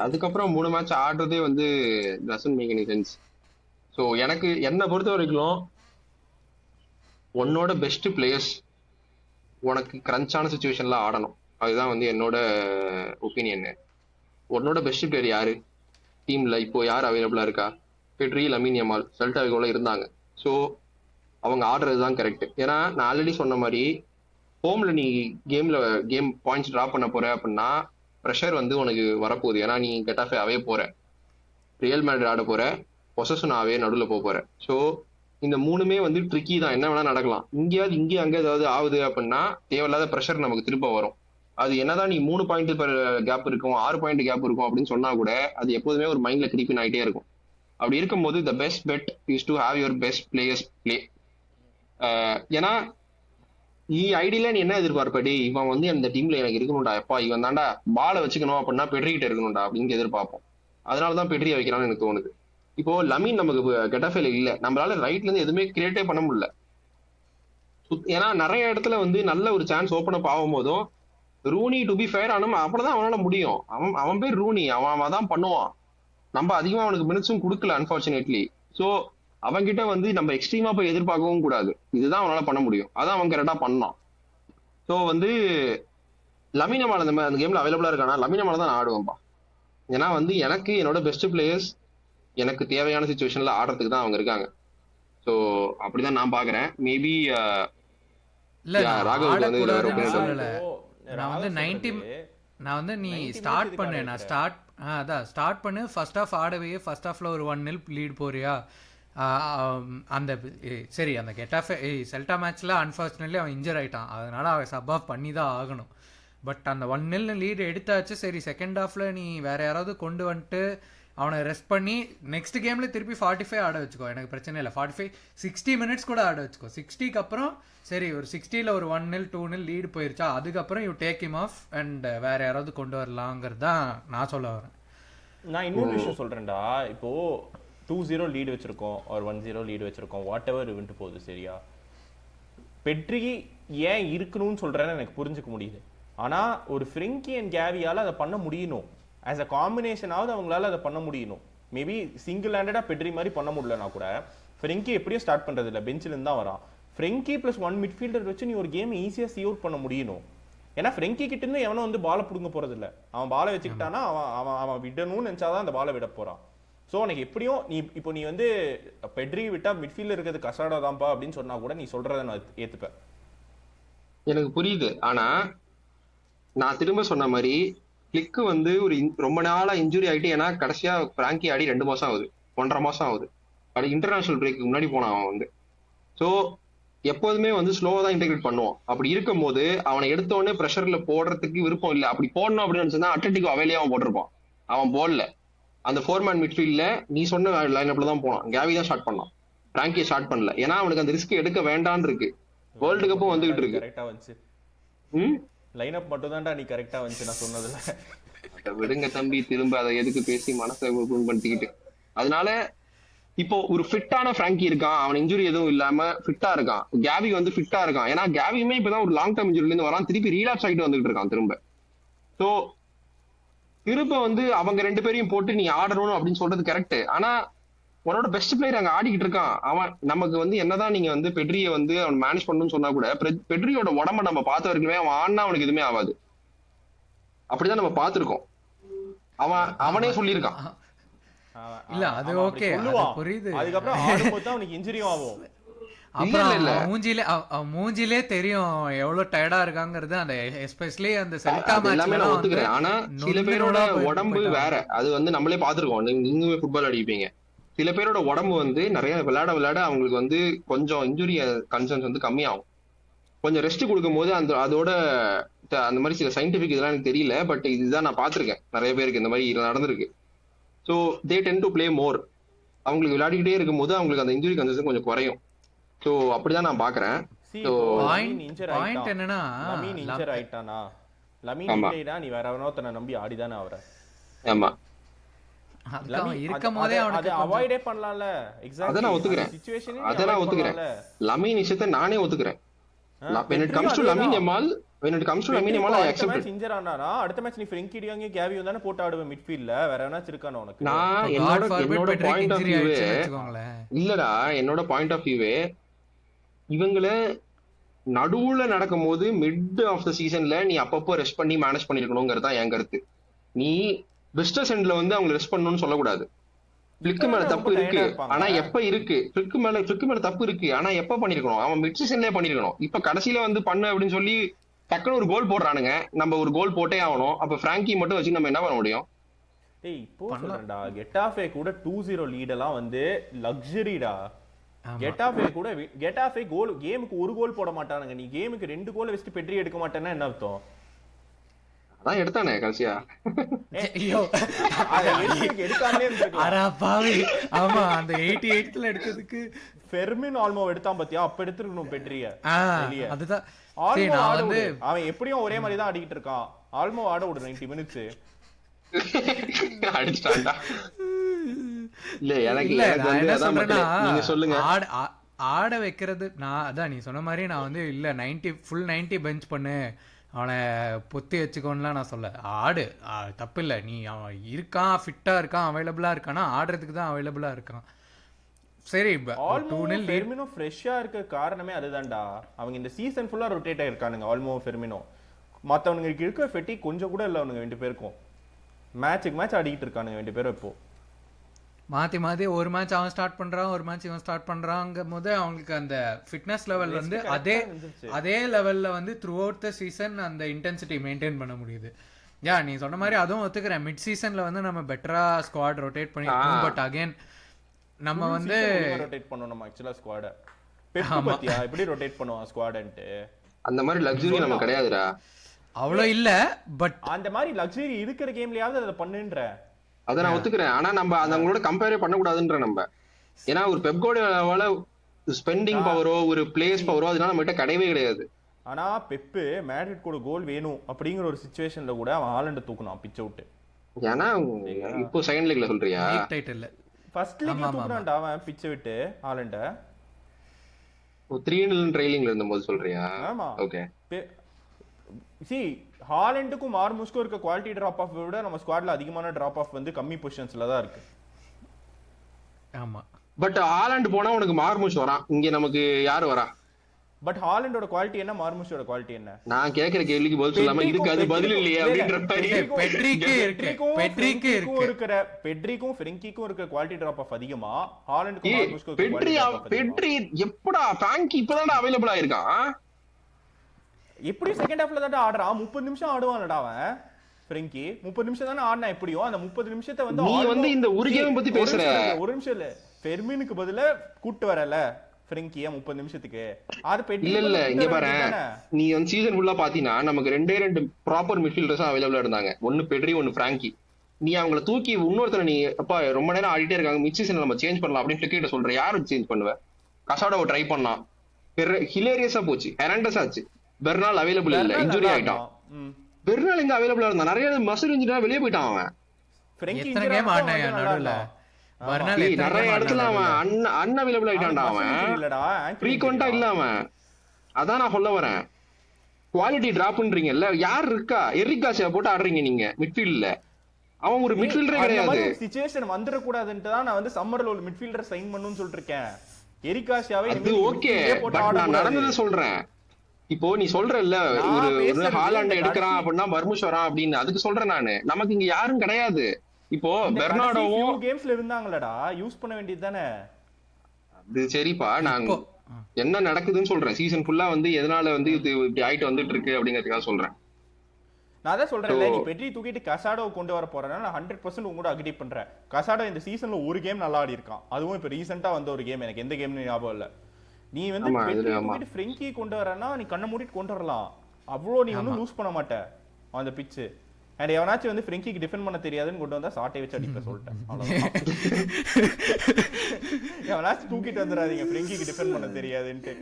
அதுக்கப்புறம் 3 மேட்ச் ஆடுறதே வந்து doesn't make any sense. So என்னை பொறுத்த வரைக்கும் உன்னோட பெஸ்ட் பிளேயர்ஸ் உனக்கு கிரன்ச்சான சுச்சுவேஷன்ல ஆடணும். அதுதான் வந்து என்னோட ஒப்பீனியன். உன்னோட பெஸ்ட் பிளேயர் யாரு டீம்ல இப்போ யார் அவைலபிளா இருக்கா? பெட்ரி, லமீன் யமால், செல்டா விகோல இருந்தாங்க. ஸோ அவங்க ஆடுறது தான் கரெக்ட். ஏன்னா நான் ஆல்ரெடி சொன்ன மாதிரி ஹோம்ல நீ கேம் பாயிண்ட்ஸ் ட்ரா பண்ண போற அப்படின்னா ப்ரெஷர் வந்து உனக்கு வரப்போகுது. ஏன்னா நீ கெட்டாஃபே அவே போற, ரியல் மேட்ரிட் ஆட போற, பொசஷன் ஆவே நடுவில் போற. ஸோ இந்த 3மே வந்து ட்ரிக்கி தான், என்ன வேணா நடக்கலாம். இங்கே அங்கே ஏதாவது ஆகுது அப்படின்னா தேவையில்லாத ப்ரெஷர் நமக்கு திரும்ப வரும். அது என்னதான் நீ 3 பாயிண்ட் கேப் இருக்கும், 6 பாயிண்ட் கேப் இருக்கும் அப்படின்னு சொன்னா கூட அது எப்போதுமே ஒரு மைண்ட்ல கிரீப்பின் ஆகிட்டே இருக்கும். அப்படி இருக்கும்போது the best bet is to have your best players play. ஏன்னா நீ ஐடியில நீ என்ன எதிர்பார்ப்படி, இவன் வந்து அந்த டீம்ல எனக்கு இருக்கணும்டா, எப்பா இவன் தாண்டா பாலை வச்சுக்கணும் அப்படின்னா பெட்ரிகிட்ட இருக்கணும்டா அப்படின்னு எதிர்பார்ப்போம். அதனாலதான் பெட்ரியை வைக்கிறான்னு எனக்கு தோணுது. இப்போ லமீன் நமக்கு கெட்டாஃபேல இல்ல, நம்மளால ரைட்ல இருந்து எதுவுமே கிரியேட்டே பண்ண முடியல. ஏன்னா நிறைய இடத்துல வந்து நல்ல ஒரு சான்ஸ் ஓப்பன் அப் ஆகும் போதும் ரூனி டு பி ஃபேர் ஆனும் அப்படிதான் அவனால முடியும். அவன் பேர் ரூனி, அவன் தான் பண்ணுவான். நம்ம அதிகமா அவனுக்கு மினிட்ஸும் கொடுக்கல அன்பார்ச்சுனேட்லி. ஸோ அவன்கிட்ட வந்து நம்ம எக்ஸ்ட்ரீமா போய் எதிர்பார்க்கவும் கூடாது. இதுதான் அவனால பண்ண முடியும், அதான் அவன் கரெக்டா பண்ணான். ஸோ வந்து லமீன் யமால் அந்த கேம்ல அவைலபிளா இருக்கானா, லமீன் யமால் தான் நான் ஆடுவேன்பா. ஏன்னா வந்து எனக்கு என்னோட பெஸ்ட் பிளேயர்ஸ் எனக்கு தேவையான சுச்சுவேஷன்ல ஆடுறதுக்கு தான் அவங்க இருக்காங்க. ஸோ அப்படிதான் நான் பாக்குறேன். மேபி ராகவுக்கு வந்து வேற ஒப்பீனியன் சொல்லல. நான் வந்து 90 நான் வந்து நீ ஸ்டார்ட் பண்ணு, நான் ஸ்டார்ட் பண்ணு, ஃபர்ஸ்ட் ஆஃப் ஆடவே ஃபர்ஸ்ட் ஆஃப்ல ஒரு 1-0 லீட் போறியா, அந்த சரி அந்த கெட்டாஃபே செல்டா மேட்ச்ல அன்ஃபார்ச்சுனேட்லி அவன் இன்ஜர் ஆயிட்டான், அதனால அவன் சப் ஆஃப் பண்ணி தான் ஆகணும். பட் அந்த 1-0 லீடு எடுத்தாச்சு. சரி செகண்ட் ஹாஃப்ல நீ வேற யாராவது கொண்டு வந்துட்டு அவனை ரெஸ்ட் பண்ணி நெக்ஸ்ட் கேம்ல திருப்பி 45 ஆட வச்சுக்கோ, எனக்கு பிரச்சனை இல்லை. 60 minutes கூட ஆட வச்சுக்கோ. 60க்கு அப்புறம் சரி ஒரு 60ல ஒரு 1-0 2-0 லீடு போயிருச்சா, அதுக்கப்புறம் you take him off and வேற யாராவது கொண்டு வரலாங்கிறது தான் நான் சொல்ல வரேன். நான் இன்னொரு விஷயம் சொல்றேன்டா. இப்போ 2-0 லீடு வச்சிருக்கோம், ஒரு 1-0 லீடு வச்சிருக்கோம், வாட் எவர் இவன்ட்டு போகுது சரியா. பெட்ரி ஏன் இருக்கணும்னு சொல்றேன்னு எனக்கு புரிஞ்சுக்க முடியுது. ஆனா ஒரு ஃப்ரெங்கி அண்ட் கேவியால அதை பண்ண முடியணும். ஆஸ் அ காம்பினேஷனாவது அவங்களால அதை பண்ண முடியணும். மேபி சிங்கிள் ஹேண்டடா பெட்ரி மாதிரி பண்ண முடியலனா கூட ஃப்ரெங்கி எப்படியும் ஸ்டார்ட் பண்றது இல்லை, பெஞ்சில இருந்து தான் வரான். ஃப்ரெங்கி பிளஸ் 1 மிட்ஃபீல்டர் வச்சு நீ ஒரு கேம் ஈஸியா சி அவுட் பண்ண முடியணும். ஏன்னா ஃப்ரெங்கி கிட்ட இருந்து எவனும் வந்து பாலை பிடுங்க போறது இல்லை. அவன் பாலை வச்சுக்கிட்டானா அவன் விடணும்னு நினைச்சாதான் அந்த பாலை விட போறான். ஸோ உனக்கு எப்படியும் நீ வந்து பெட்ரி விட்டா மிட்ஃபீல்டர் இருக்கிறது கசாடா தான்ப்பா அப்படின்னு சொன்னா கூட நீ சொல்றதை நான் ஏத்துப்பேன். எனக்கு புரியுது. ஆனா நான் திரும்ப சொன்ன மாதிரி கிளிக்கு வந்து ஒரு ரொம்ப நாளா இன்ஜுரி ஆகிட்டு, ஏன்னா கடைசியா பிராங்கி ஆடி 2 மாசம் ஆகுது, 1.5 மாசம் ஆகுது. அது இன்டர்நேஷனல் பிரேக்கு முன்னாடி போனான் அவன் வந்து. ஸோ எப்போதுமே வந்து ஸ்லோவா தான் இன்டெகிரேட் பண்ணுவான். அப்படி இருக்கும் போது அவனை எடுத்த உடனே ப்ரெஷர்ல போடுறதுக்கு விருப்பம் இல்லை. அப்படி போடணும் அப்படின்னு நினைச்சா அட்லெட்டிகோ அவையிலே அவன் போட்டிருப்பான். அவன் போடல. அந்த 4-man மிட்ஃபீல்ட்ல நீ சொன்ன லைனப்ல தான் போனான். கேவி தான் ஸ்டார்ட் பண்ணான், பிராங்கியை ஸ்டார்ட் பண்ணல. ஏன்னா அவனுக்கு அந்த ரிஸ்க் எடுக்க வேண்டான்னு இருக்கு. வேர்ல்டு கப்பும் வந்துகிட்டு இருக்கு. கரெக்டா வந்துச்சு. லைனப் மட்டும் தான்டா நீ கரெக்டா வந்துச்சு நான் சொன்னதுல. விடுங்க தம்பி, திரும்ப அதை எதுக்கு பேசி மனசை புண்படுத்திக்கிட்டு. அதனால இப்போ ஒரு ஃபிட்டான பிராங்கி இருக்கான், அவன் இன்ஜுரி எதுவும் இல்லாம ஃபிட்டா இருக்கான். கேவி வந்து ஃபிட்டா இருக்கான். ஏன்னா கேவியுமே இப்பதான் ஒரு லாங் டர்ம் இன்ஜுரில இருந்து வரான், திருப்பி ரீலாப்ஸ் ஆகிட்டு வந்துட்டு இருக்கான் திரும்ப. ஸோ திரும்ப வந்து அவங்க 2 பேரையும் போட்டு நீ ஆடணும் அப்படின்னு சொல்றது கரெக்ட். ஆனா உன்னோட பெஸ்ட் பிளேயர் அங்க ஆடிக்கிட்டு இருக்கான். அவன் நமக்கு வந்து என்னதான் நீங்க வந்து பெட்ரியை வந்து அவன் மேனேஜ் பண்ணணும்னு சொன்னா கூட பெட்ரியோட உடம்ப நம்ம பார்த்த வரைக்குமே அவன் ஆடினா அவனுக்கு எதுவுமே ஆகாது. அப்படிதான் நம்ம பார்த்திருக்கோம். அவனே சொல்லியிருக்கான். இல்ல அது அவன் அப்படி ஓகே, சொல்லுவான். புரியுது. அதுக்கப்புறம் ஆடும்போது தான் அவனுக்கு இன்ஜுரியும் ஆகும். அப்புறம் இல்ல. அவன் மூஞ்சிலே தெரியும் அவன் எவ்வளவு டயர்டா இருக்காங்கிறது. அந்த எஸ்பெஷலி அந்த செல்டா அது எல்லாமே நான் ஒத்துக்கிறேன். ஆனா சில பேரோட உடம்பு மேட்ச்ல வேற. அது வந்து நம்மளே பாத்துருக்கோம். நீங்களுமே ஃபுட்பால் அடிப்பீங்க. சில பேரோட உடம்பு வந்து நிறைய விளையாட அவங்களுக்கு வந்து கொஞ்சம் இன்ஜுரி கன்சர்ன்ஸ் வந்து கம்மியாகும். கொஞ்சம் ரெஸ்ட் கொடுக்கும் போது அதோட அந்த மாதிரி சில சயின்டிபிக் இதெல்லாம் எனக்கு தெரியல. பட் இதுதான் நான் பாத்திருக்கேன். நிறைய பேருக்கு இந்த மாதிரி நடந்திருக்கு. So they ten to play more. அவங்களுக்கு விளையாடிக்கிட்டே இருக்கும் போது அவங்களுக்கு அந்த இன்ஜுரி கன்சர்ன்ஸ் கொஞ்சம் குறையும். ஸோ அப்படிதான் நான் பாக்குறேன். பாயிண்ட் என்னன்னா லமீன் இன்ஜர் ஆயிட்டானா, லமீன் இல்லைனா நீ வேற எவனோத்தனை நம்பி ஆடிதானே ஆவற. ஆமா, இருக்கும் போதே அதை அவாய்டே பண்ணலாம்ல. எக்ஸாக்ட்லி அத நான் ஒத்துக்கிறேன். சிச்சுவேஷனே அத நான் ஒத்துக்கிறேன். லமீன் விஷயத்தை நானே ஒத்துக்கிறேன். when it comes to Lamine Yamal I accept it. இன்ஜர் ஆனானா அடுத்த மேட்ச் நீ ஃப்ரெங்கி டியாங்கே கேவி வந்தானே போட்டு ஆடுவே மிட்ஃபீல்ட்ல. வேற எவனாச்சும் இருக்கானே உனக்கு? நான் என்னோட பாயிண்ட் ஆஃப் வியூவே இல்லடா. என்னோட பாயிண்ட் ஆஃப் வியூவே இவங்கள நடுவுல நடக்கும்போது மிட் ஆஃப் த சீசன்ல நீ அப்பப்போ ரெஸ்ட் பண்ணி மேனேஜ் பண்ணிருக்கணுங்கிறது தான் என் கருத்து. நீ பிஸ்னஸ் எண்ட்ல வந்து அவங்க ரெஸ்ட் பண்ணணும்னு சொல்லக்கூடாது. ஃபிளிக்கு மேல தப்பு இருக்கு, ஆனா எப்ப இருக்கு? ஃபிளிக்கு மேல தப்பு இருக்கு, ஆனா எப்ப பண்ணிருக்கணும்? அவன் மிட் சீசன்லயே பண்ணிருக்கணும். இப்ப கடைசியில வந்து பண்ணு அப்படின்னு சொல்லி டக்குனு ஒரு கோல் போடுறானுங்க. நம்ம ஒரு கோல் போட்டே ஆகணும். அப்ப பிராங்கி மட்டும் வச்சு நம்ம என்ன பண்ண முடியும்? டேய் இப்போ சொல்றேன்டா, கெட்டாஃபே கூட 2-0 லீட் எல்லாம் வந்து லக்ஸரிடா. கெட்டாஃபே கோல் கேமுக்கு ஒரு கோல் போட மாட்டானுங்க. நீ கேமுக்கு 2 கோல் வச்சுட்டு பெட்ரி எடுக்க மாட்டேன்னா என்ன அர்த்தம்? அதான் எடுத்தானே கடைசியா. எடுக்காமலே ஆமா, அந்த 88ல எடுத்ததுக்கு ஃபெர்மின் ஆல்மோ எடுத்தான் பாத்தியா? அப்ப எடுத்துக்கணும் பெட்ரிய. அதுதான் அவன் எப்படியும் ஒரே மாதிரி தான் ஆடிக்கிட்டு இருக்கான். ஆல்மோ ஆட ஒரு 90 மினிட்ஸ் அடிச்சிட்டான்டா. இல்ல எனக்கு நீங்க சொல்லுங்க. ஆட வைக்கிறது நான் அதான் நீ சொன்ன மாதிரி நான் வந்து இல்ல 90 பெஞ்ச் பண்ணு, அவனை பொத்தி வச்சுக்கோன்னுலாம் நான் சொல்ல. ஆடு தப்பு இல்லை. நீ அவன் இருக்கான், ஃபிட்டா இருக்கான், அவைலபிளா இருக்கானா ஆடுறதுக்கு தான் அவைலபிளா இருக்கான். சரி, ஃபெர்மினோ ஃப்ரெஷ்ஷா இருக்க காரணமே அதுதான்டா. அவங்க இந்த சீசன் ஃபுல்லா ரொட்டேட் ஆயிருக்கானுங்க. ஆல்மோ ஃபெர்மினோ மத்தவனுக்கு இருக்க ஃபெட்டி கொஞ்சம் கூட இல்லை. அவனுங்க 2 பேருக்கும் மேட்சுக்கு மேட்ச் ஆடிக்கிட்டு இருக்கானுங்க 2 பேரும். இப்போ மாத்தி ஒரு மேட்ச் அவன் ஸ்டார்ட் பண்றான், ஒரு மேட்ச் இவன் ஸ்டார்ட் பண்றாங்கும் போது அவங்களுக்கு அந்த ஃபிட்னஸ் லெவல் வந்து அதே லெவல்ல வந்து த்ரூ அவுட் த சீசன் அந்த இன்டென்சிட்டி மெயின்டைன் பண்ண முடியுது. நீ சொன்ன மாதிரி அதுவும் ஒத்துக்கிறேன். மிட் சீசன்ல வந்து நம்ம பெட்டரா ஸ்குவாட் ரொட்டேட் பண்ணிருக்கோம். பட் அகைன் நம்ம வந்து ரொட்டேட் பண்ணோம். நம்ம ஆக்சுவலா ஸ்குவாட பெப் பத்தியா எப்படி ரொட்டேட் பண்ணுவான் ஸ்குவாட்ன்ட்டு? அந்த மாதிரி லக்ஸரி நமக்கு கிடையாதுடா. அவ்வளவு இல்ல. பட் அந்த மாதிரி லக்ஸரி இருக்கிற கேம்லயாவது அதை பண்ணுன்ற. அத நான் ஒத்துக்கிறேன். ஆனா நம்ம அவங்களோட கம்பேரே பண்ணக்கூடாதுன்ற நம்ம. ஏன்னா ஒரு பெப் கார்டியோலாவால ஸ்பெண்டிங் பவரோ ஒரு பிளேஸ் பவரோ அதனால நம்ம கிட்ட கிடையவே கிடையாது. ஆனா பெப்பு மேட்ரிட் கூட கோல் வேணும் அப்படிங்கிற ஒரு சிச்சுவேஷன்ல கூட அவன் ஹாலண்ட தூக்குனான் பிட்ச் அவுட். ஏன்னா இப்போ செகண்ட் லீக்ல சொல்றியா? டைட்டில் ஃபர்ஸ்ட் லீக்ல தூக்குனான்டா அவன் பிட்ச் விட்டு ஹாலண்ட. 3-0 ட்ரைலிங்ல இருந்தபோது சொல்றியா? ஆமா. ஓகே. ஹாலண்டுக்கும் மார்முஸ்க்கும் இருக்க குவாலிட்டி டிராப் ஆஃப் விட நம்ம ஸ்குவாட்ல அதிகமான டிராப் ஆஃப் வந்து கம்மி பொசிஷன்ஸ்ல தான் இருக்கு. ஆமா. பட் ஹாலண்ட் போனா உனக்கு மார்முஸ் வரான். இங்க நமக்கு யாரு வரா? பட் ஹாலண்டோட குவாலிட்டி என்ன, மார்முஸோட குவாலிட்டி என்ன? நான் கேக்குற கேள்விக்கு பதில் சொல்லாம இதுக்கு அது பதில் இல்லையே அப்படின்ற மாதிரி. பெட்ரிக்கும் ஃப்ரெங்கிக்கும் இருக்க குவாலிட்டி டிராப் ஆஃப் அதிகமா ஹாலண்டுக்கும் மார்முஸ்க்கும் பெட்ரி எப்படா பிராங்கி இப்பதான் அவைலபிள் ஆயிருக்கான். எப்படி செகண்ட் ஹாஃப்ல தான் ஆடுறான். 30 நிமிஷம் ஆடுவான்டா அவன். ஃப்ரெங்கி 30 நிமிஷம் தானே ஆடினா எப்படியோ அந்த 30 நிமிஷத்தை வந்து நீ வந்து இந்த ஒரு கேம் பத்தி பேசுற. ஒரு நிமிஷம் இல்ல, ஃபெர்மினுக்கு பதிலா கூட்டு வரல ஃப்ரெங்கியா 30 நிமிஷத்துக்கு. அது பெட்டி இல்ல இங்க பாரு, நீ வந்து சீசன் ஃபுல்லா பாத்தீனா நமக்கு 2 ப்ராப்பர் மிட்ஃபீல்டர்ஸ் அவைலபிளா இருந்தாங்க. ஒன்னு பெட்ரி, ஒன்னு ஃப்ராங்கி. நீ அவங்கள தூக்கி இன்னொருத்தர நீ அப்பா ரொம்ப நேரம் ஆடிட்டே இருக்காங்க, மிட் சீசன்ல நம்ம சேஞ்ச் பண்ணலாம் அப்படின்னு கிட்ட சொல்ற. யாரும் சேஞ்ச் பண்ணுவ? கசாடோவை ட்ரை பண்ணலாம், ஹிலேரியஸா போச்சு. ஹெராண்டஸ் ஆச்சு. பெர்னால் அவைலபிள் இல்ல, இன்ஜுரி ஆயிட்டான். பெர்னால் எங்க அவைலபிளா இருந்தா? நிறைய மசில் இன்ஜுரியா வெளியே போயிட்டான் அவன். நிறைய இடத்துல அவன் அன்அவைலபிள் ஆயிட்டான்டா. அவன் ஃப்ரீக்வெண்டா இல்ல அவன். அதான் நான் சொல்ல வரேன். குவாலிட்டி டிராப் பண்றீங்கல்ல, யார் இருக்கா? எரிக் கார்சியா போட்டு ஆடுறீங்க நீங்க மிட்ஃபீல்ட்ல. அவன் ஒரு மிட்ஃபீல்டரே அந்த கிடையாது. மாதிரி ஒரு சிச்சுவேஷன் வந்துட கூடாதுன்னு தான் நான் வந்து சம்மர்ல ஒரு மிட்ஃபீல்டர் சைன் பண்ணனும்னு சொல்லிட்டு இருக்கேன். எரிக் கார்சியாவை அது ஓகே, பட் நான் நடந்ததை சொல்றேன். இப்போ நீ சொல்றல்ல ஒரு ஹாலாண்ட் எடுக்கிறான் அப்படின்னா மர்முஷ் வரான் அப்படின்னு, அதுக்கு சொல்றேன் நானு. நமக்கு இங்க யாரும் கிடையாது. இப்போ பெர்னார்டோவும் கேம்ஸ்ல இருந்தாங்களடா, யூஸ் பண்ண வேண்டியது தானே. அது சரிப்பா, நான் என்ன நடக்குதுன்னு சொல்றேன். சீசன் ஃபுல்லா வந்து எதனால வந்து இது இப்படி ஆயிட்டு வந்துட்டு இருக்கு அப்படிங்கறதுக்காக சொல்றேன். நான் தான் சொல்றேன், நீ பெட்ரி தூக்கிட்டு கசாடோ கொண்டு வர போறேன்னா நான் 100% உங்க கூட அக்ரி பண்றேன். கசாடோ இந்த சீசன்ல ஒரு கேம் நல்லா ஆடி இருக்கான், அதுவும் இப்ப ரீசெண்டா வந்த ஒரு கேம், எனக்கு எந்த கேம்னு ஞாபகம் இல்ல. நீ வந்து பெட்ரி தூக்கிட்டு ஃப்ரெங்கி கொண்டு வரனா நீ கண்ணை மூடிட்டு கொண்டு வரலாம், அவ்வளோ நீ ஒன்றும் லூஸ் பண்ண மாட்ட அந்த பிச்சு. அண்ட் எவனாச்சும் வந்து ஃப்ரெங்கிக்கு டிஃபெண்ட் பண்ண தெரியாதுன்னு கொண்டு வந்தா சாட்டை வச்சு அடிக்க சொல்லிட்டேன். எவனாச்சும் தூக்கிட்டு வந்துடாதீங்க ஃப்ரெங்கிக்கு டிஃபெண்ட் பண்ண தெரியாதுன்ட்டு.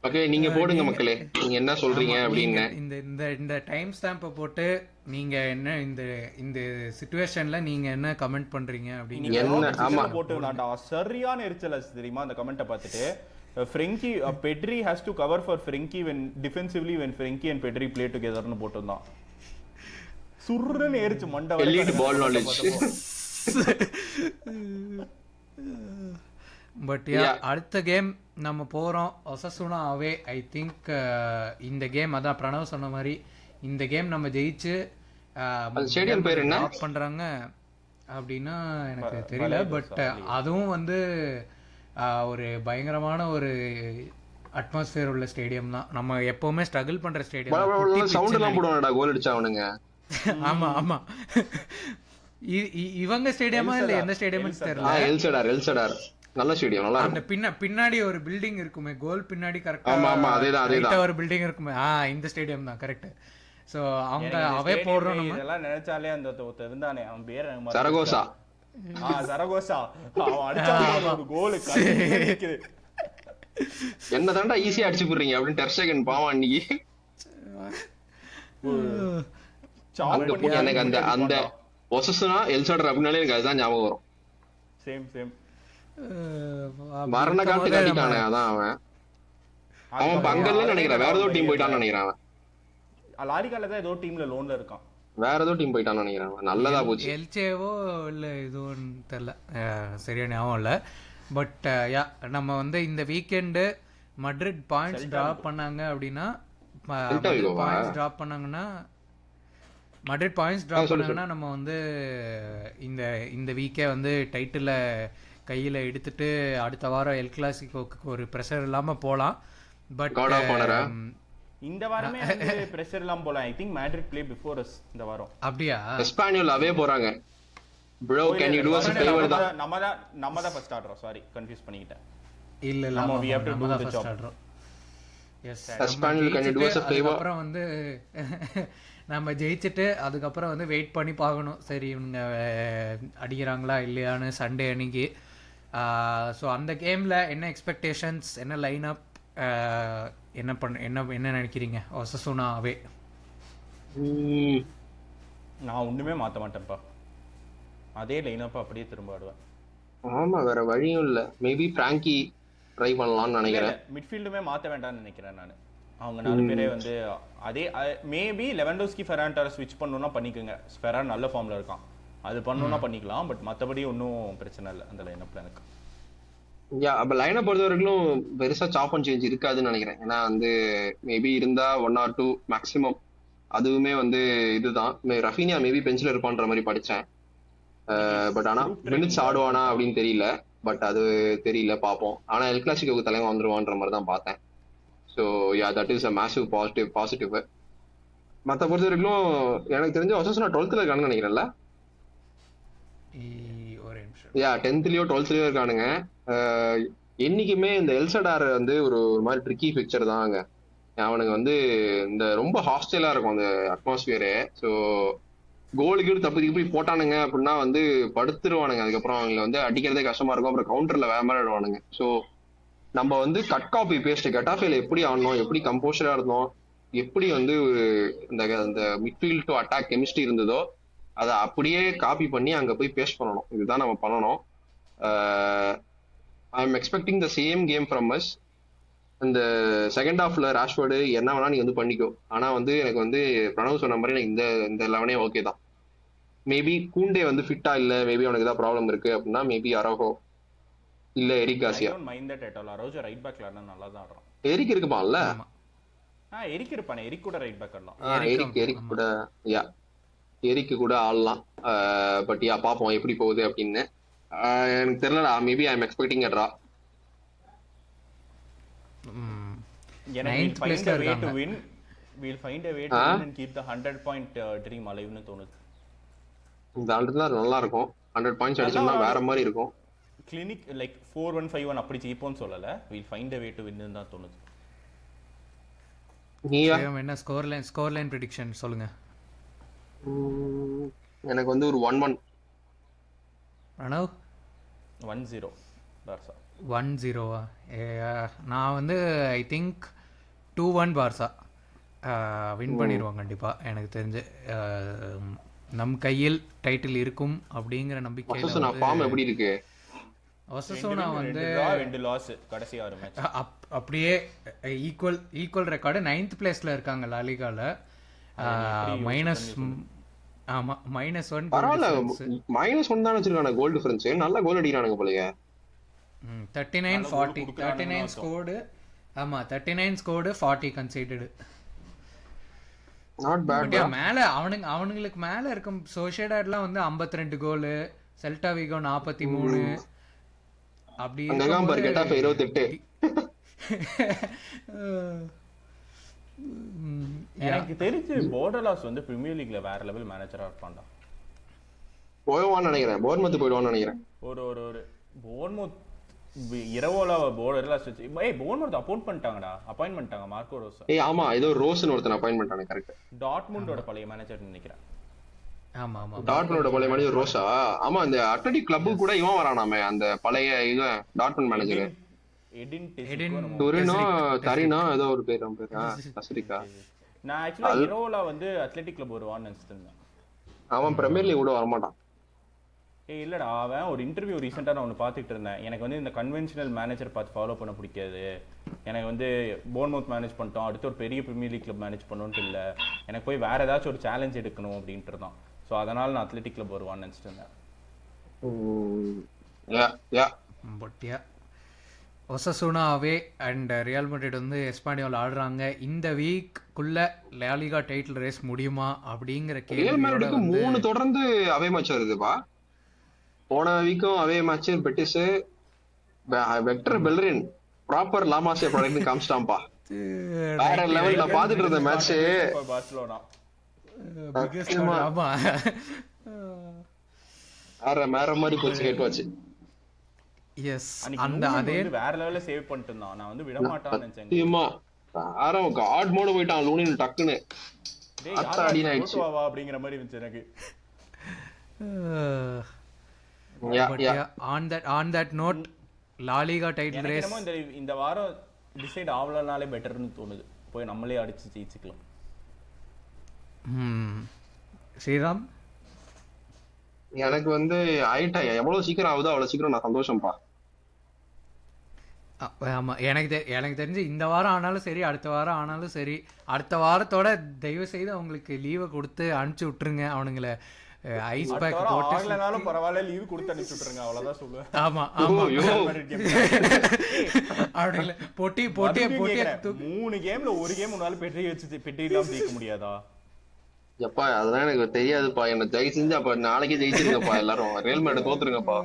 ஓகே, நீங்க போடுங்க மக்களே, நீங்க என்ன சொல்றீங்க அப்படின்னு. இந்த இந்த இந்த டைம் ஸ்டாம்பை போட்டு நீங்க என்ன இந்த இந்த சிச்சுவேஷன்ல நீங்க என்ன கமெண்ட் பண்றீங்க அப்படின்னு என்ன. ஆமா, போட்டு சரியான எரிச்சல் தெரியுமா அந்த கமெண்ட்டை பார்த்துட்டு. Frenkie Pedri has to cover for Frenkie when defensively when Frenkie and Pedri play together னு போட்டுதான் சுர்ருன்னு ஏறிச்சு மண்டை. Elite ball knowledge. பட் அடுத்த கேம் நம்ம போறோம் ஒசசுனா அவே. ஐ திங்க் இந்த கேம் அதான் பிரணவ் சொன்ன மாதிரி இந்த கேம் நம்ம ஜெயிச்சு ஸ்டேடியம் பேர் என்ன பண்றாங்க அப்படின்னா எனக்கு தெரியல. பட் அதுவும் வந்து ஒரு பயங்கரமான ஒரு அட்மாஸ்பியர் உள்ள ஸ்டேடியம் தான். நம்ம எப்பவுமே ஸ்ட்ரகிள் பண்ற ஸ்டேடியம். சவுண்ட் எல்லாம் போடுவாங்கடா கோல் அடிச்சா அவனுங்க. ஆமா ஆமா, இவங்க ஸ்டேடியமா இல்ல எந்த ஸ்டேடியம்னு தெரியல. எல்சடார் நல்ல ஸ்டேடியம், நல்லா இருக்கும். அந்த பின்னாடி ஒரு பில்டிங் இருக்குமே, கோல் பின்னாடி கரெக்ட்டா. ஆமா ஆமா, அதேதான் ஒரு பில்டிங் இருக்குமே, இந்த ஸ்டேடியம் தான் கரெக்ட். சோ அவங்க அவே போடுறோம். நம்ம இதெல்லாம் நினைச்சாலே அந்த ஒருத்தர் இருந்தானே, அவன் பேர் சரகோசா. சரகோசா, அவன் அடிச்ச ஒரு கோல் கடிக்குது. என்ன தாண்டா ஈஸியா அடிச்சு போடுறீங்க அப்படின்னு டெர் ஸ்டெகன் பாவம் அன்னைக்கு. எனக்கு அந்த அந்த பொசஸ்னா எல்சடர் அப்படினாலே எனக்கு அதுதான் ஞாபகம் வரும். சேம் மரண காட்டு கட்டிட்டானே, அதான் அவன் பங்கல்ல நினைக்கிறேன், வேற ஏதோ டீம் போயிட்டான்னு நினைக்கிறேன். அவன் லாரிகால தான் ஏதோ டீம்ல லோன்ல இருக்கான், வேற ஏதோ டீம் போயிட்டான்னு நினைக்கிறேன். நல்லதா போச்சு. எல்சேவோ இல்ல இதுவும் தெரியல, சரியா ஞாபகம் இல்ல. பட் யா, நம்ம வந்து இந்த வீக்கெண்டு மட்ரிட் பாயிண்ட்ஸ் டிராப் பண்ணாங்க அப்படின்னா, மட்ரிட் பாயிண்ட்ஸ் டிராப் பண்ணாங்கன்னா நம்ம வந்து இந்த வீக்கே வந்து டைட்டில் கையில் எடுத்துட்டு அடுத்த வாரம் எல் கிளாசிக்கோக்கு ஒரு ப்ரெஷர் இல்லாமல் போகலாம். பட் இந்த வாரமே ப்ரெஷர் இல்லாமல் போகலாம். I think Madrid play before us இந்த வாரம். அப்படியா? எஸ்பானியோல் அவே போறாங்க. Bro can you do us favour? நம்ம தான் ஃபர்ஸ்ட் ஆடுறோம். சாரி, கன்ஃபியூஸ் பண்ணிட்டேன். இல்ல நம்ம we have to do the job. Yes, Espanyol can you do us favour? அப்புறம் வந்து நம்ம ஜெயிச்சுட்டு அதுக்கப்புறம் வந்து வெயிட் பண்ணி பார்க்கணும், சரி இவங்க அடிக்கிறாங்களா இல்லையான்னு சண்டே அன்னைக்கு. ஸோ அந்த கேமில் என்ன எக்ஸ்பெக்டேஷன்ஸ், என்ன லைன் அப், என்ன நினைக்கிறீங்க ஒசசுனாவே? நான் ஒன்றுமே மாற்ற மாட்டேன்ப்பா, அதே லைன் அப் அப்படியே திரும்ப ஆடுவேன். ஆமா, வேற வழியும் இல்லை. மேபி ஃப்ராங்கி ட்ரை பண்ணலாம்னு நினைக்கிறேன். மிட்ஃபீல்டுமே மாற்ற வேண்டாம்னு நினைக்கிறேன் நான். அவங்க 4 பேரே வந்து அதே மேபி லெவன்டோஸ்கி ஃபெரான் டாரஸ் ஸ்விட்ச் பண்ணணும்னா பண்ணிக்கோங்க. ஃபெரான் நல்ல ஃபார்ம்ல இருக்கான், அது பண்ணணும்னா பண்ணிக்கலாம். பட் மற்றபடி ஒன்றும் பிரச்சனை இல்லை அந்த லைனப்ல எனக்கு. அப்போ லைனை பொறுத்த வரைக்கும் பெருசா சாப் அண்ட் சேஞ்ச் இருக்காதுன்னு நினைக்கிறேன். ஏன்னா வந்து மேபி இருந்தா 1 or 2 மேக்ஸிமம், அதுவுமே வந்து இதுதான். ரஃபீனியா மேபி பெஞ்சில் இருப்பான்ற மாதிரி படித்தேன். பட் ஆனால் மினிட்ஸ் ஆடுவானா அப்படின்னு தெரியல. பட் அது தெரியல, பார்ப்போம். ஆனால் எல் கிளாசிக்கோக்கு தலைவன் வந்துருவான்ற மாதிரி தான் பார்த்தேன். So yeah, that is a massive positive. மற்ற பொறுத்த வரைக்கும் எனக்கு தெரிஞ்ச ஒசசுனா 12th இருக்கானுங்க நினைக்கிறேன்ல. யா, 10th 12th இருக்கானுங்க. என்னைக்குமே இந்த எல்சடார் வந்து ஒரு மாதிரி ட்ரிக்கி பிக்சர் தாங்க. அவனுங்க வந்து இந்த ரொம்ப ஹாஸ்டைலா இருக்கும் அந்த அட்மாஸ்பியரு. ஸோ கோலுக்கு தப்பு போட்டானுங்க அப்படின்னா வந்து படுத்துருவானுங்க. அதுக்கப்புறம் அவங்களை வந்து அடிக்கிறதே கஷ்டமா இருக்கும். அப்புறம் கவுண்டர்ல வேற மாதிரி ஆடுவானுங்க. ஸோ நம்ம வந்து கட் காப்பி பேஸ்ட் கெட்டாஃபேல எப்படி ஆடணும், எப்படி கம்போஸரா இருந்தோம், எப்படி வந்து இந்த மிட்ஃபீல்ட் டு அட்டாக் கெமிஸ்ட்ரி இருந்ததோ அதை அப்படியே காப்பி பண்ணி அங்கே போய் பேஸ்ட் பண்ணணும். இதுதான் நம்ம பண்ணணும். I am expecting the same came from us. இந்த செகண்ட் ஹாஃப்ல ராஷ்வர்டு என்ன வேணா நீ வந்து பண்ணிக்கோ. ஆனா வந்து எனக்கு வந்து பிரணவ் சொன்ன மாதிரி எனக்கு இந்த 11 ஓகே தான். மேபி கூண்டே வந்து ஃபிட்டா இல்ல, மேபி அவனுக்கு ஏதாவது ப்ராப்ளம் இருக்கு அப்படின்னா மேபி அரௌஹோ இல்ல Eric I Garcia. Don't mind that at all. Araujo right பேக்ல ஆடுனா நல்லா தான் ஆடுறான். எரிக் இருக்குப்பான்ல. ஆமா எரிக் இருப்பானே, எரிக் கூட ரைட் பேக் ஆடலாம். எரிக் கூட யா எரிக்கு கூட ஆடலாம். பட் யா பாப்போம் எப்படி போகுது அப்படின்னு. எனக்கு தெரியலடா, maybe I am expecting a draw. எனக்கு Ninth we'll place find ல a way to இருக்காங்க. win. We'll find a way to win and keep the 100-point dream alive னு தோணுது. இந்த ஆல்ரெடி நல்லா இருக்கும். 100 பாயிண்ட்ஸ் அடிச்சோம்னா வேற மாதிரி இருக்கும். கிளினிக் லைக் 4-1 5-1 அப்படி ஜெயிப்போம்னு சொல்லல. We'll find a way to win னு தான் தோணுது. நீயா? என்ன ஸ்கோர் லைன் ப்ரெடிக்ஷன் சொல்லுங்க. எனக்கு வந்து ஒரு 1-1. பிரணவ் 1-0 பார்சா. 1-0வா? நான் வந்து ஐ திங்க் 2-1 பார்சா வின் பண்ணிடுவாங்க கண்டிப்பாக. எனக்கு தெரிஞ்சு நம் கையில் டைட்டில் இருக்கும் அப்படிங்கிற நம்பிக்கையில் நான் ஃபார்ம் எப்படி இருக்கு? ஒசசோனா வந்து 2 லாஸ் கடைசி 6 மேட்ச். அப்படியே ஈக்குவல் ரெக்கார்டு 9th பிளேஸ்ல இருக்காங்க லாலிகால. மைனஸ் ஆமா -1 பரவாயில்ல. -1 தான் வச்சிருக்காங்க கோல் டிஃபரன்ஸ். நல்ல கோல் அடிக்கிறானுங்க போலயே. 39-40 39 ஸ்கோர்டு. ஆமா 39 ஸ்கோர்டு 40 கன்சீடட். Not bad. மேல அவனுங்களுக்கு மேல இருக்கும் சோஷியடாட்லாம் வந்து 52 கோல், செல்டா விகோ 43. அப்படி நம்பர் கெட்டாஃபே 28. எனக்கு தெரிஞ்சு போர்டலாஸ் வந்து பிரீமியர் லீக்ல வேற லெவல் மேனேஜரா இருப்பான்டா. போய்வான்னு நினைக்கிறேன். போர்ன்மவுத் போய்டுவான்னு நினைக்கிறேன். ஒரு போர்ன்மவுத் இரவோல போர்டலாஸ் வச்சு போர்ன்மவுத் அப்பாயிண்ட் பண்ணிட்டாங்க மார்க்கோ ரோசா. ஆமா ஏதோ ரோஸ்னு ஒருத்தன் அப்பாயிண்ட் பண்ணிட்டாங்க. கரெக்ட். டாட்முண்டோட பழைய மேனேஜர் நினைக்கிறேன். ஆமா டாட்முண்டோட பழைய மேனேஜர் ரோசா. ஆமா அந்த அட்லெட்டிக் கிளப் கூட இவன் வரானாமே அந்த பழைய இது டாட்முண்ட் மேனேஜர். டொரினோ தரினோ ஏதோ ஒரு பேர். அவன் பேரா அஸ்ரிகா. நான் ஆக்சுவலா இரவோல வந்து அத்லெட்டிக் கிளப் வருவான்னு நினைச்சிட்டு இருந்தேன். அவன் பிரீமியர் லீக் கூட வர மாட்டான். இல்லடா, அவன் ஒரு இன்டர்வியூ ரீசெண்டாக நான் ஒன்று பார்த்துட்டு இருந்தேன். எனக்கு வந்து இந்த கன்வென்ஷனல் மேனேஜர் பார்த்து ஃபாலோ பண்ண பிடிக்காது. எனக்கு வந்து போர்ன்மவுத் மேனேஜ் பண்ணிட்டோம், அடுத்து ஒரு பெரிய பிரீமியர் லீக் கிளப் மேனேஜ் பண்ணணும்னு இல்லை, எனக்கு போய் வேற ஏதாச்சும் ஒரு சேலஞ்ச் எடுக்கணும் அப்படின்ட்டு தான். ஸோ அதனால நான் அத்லெட்டிக் கிளப் வருவான்னு நினச்சிட்டு இருந்தேன். ஒசசுனா அவே அண்ட் ரியல் மேட்ரிட் வந்து எஸ்பானியோல ஆடுறாங்க. இந்த வீக்குள்ள லாலிகா டைட்டில் ரேஸ் முடியுமா அப்படிங்கிற கேள்வியோட 3 தொடர்ந்து அவே மேட்ச் வருதுப்பா. போன வீக்கும் away match Betis Hector Bellerin proper La Masia product காமிச்சிட்டாம்பா. வேற லெவல்ல பாத்துட்டு இருந்த மேட்ச் பார்சிலோனா வேற மாதிரி போச்சு. கேட் வாட்ச் எஸ் அந்த அதே வேற லெவல்ல சேவ் பண்ணிட்டு இருந்தான். நான் வந்து விட மாட்டான்னு நினைச்சேன். சத்தியமா வேற காட் மோட் போயிட்டான் லூனின் டக்குன்னு. டேய் யாரா போட்டுவா அப்படிங்கிற மாதிரி இருந்துச்சு எனக்கு. on that note La Liga title race இந்த வாரம் டிசைட் ஆவலனாலே பெட்டர்னு தோணுது. போய் நம்மளே அடிச்சு ஜெயிச்சுக்கலாம். ஸ்ரீராம் எனக்கு வந்து ஆயிட்டா எவ்வளவு சீக்கிரம் ஆகுதோ அவ்வளவு சீக்கிரம் நான் சந்தோஷம்ப்பா. ஆமா எனக்கு தெரிஞ்சு இந்த வாரம் ஆனாலும் சரி, அடுத்த வாரம் ஆனாலும் சரி, அடுத்த வாரத்தோட தயவு செய்து அவங்களுக்கு லீவை கொடுத்து அனுப்பிச்சு விட்டுருங்க. அவனுங்கள ஐஸ் பேக் போட்டு ஆகலனாலும் பரவாயில்ல லீவ் கொடுத்து அனுப்பிச்சு விட்டுருங்க, அவ்வளவுதான் சொல்லுவேன். ஆமா அப்படி போட்டி 3 கேம்ல ஒரு கேம் உன்னால பெட்டி இல்லாம ஜெயிக்க முடியாதா? எப்பா அதெல்லாம் எனக்கு தெரியாதுப்பா. என்ன ஜெயிச்சு செஞ்சு அப்ப நாளைக்கே ஜெயிச்சிருங்கப்பா. எல்லாரும் ரியல் மேட் தோத்துருங்கப்பா.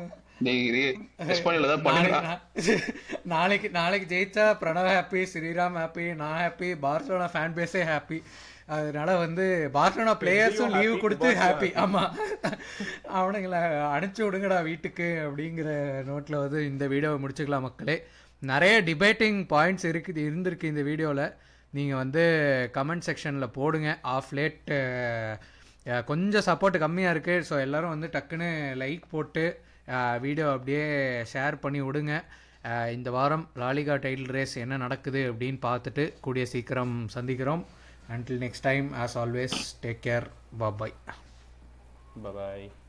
நாளைக்கு ஜெயிச்சா பிரணவ் ஹாப்பி, ஸ்ரீராம் ஹாப்பி, நான் ஹாப்பி, பார்சலோனா ஃபேன் பேஸே ஹாப்பி. அதனால வந்து பார்சலோனா பிளேயர்ஸும் லீவ் கொடுத்து ஹாப்பி. ஆமா அவனுங்களை அனுப்பிச்சு விடுங்கடா வீட்டுக்கு அப்படிங்கிற நோட்டில் வந்து இந்த வீடியோவை முடிச்சுக்கலாம் மக்களே. நிறைய டிபேட்டிங் பாயிண்ட்ஸ் இருந்திருக்கு இந்த வீடியோவில். நீங்கள் வந்து கமெண்ட் செக்ஷனில் போடுங்க. ஆஃப் லேட் கொஞ்சம் சப்போர்ட் கம்மியாக இருக்குது. ஸோ எல்லோரும் வந்து டக்குன்னு லைக் போட்டு வீடியோ அப்படியே ஷேர் பண்ணி விடுங்க. இந்த வாரம் லாலிகா டைட்டில் ரேஸ் என்ன நடக்குது அப்படின்னு பார்த்துட்டு கூடிய சீக்கிரம் சந்திக்கிறோம். Until next time, as always, take care. Bye-bye. Bye-bye.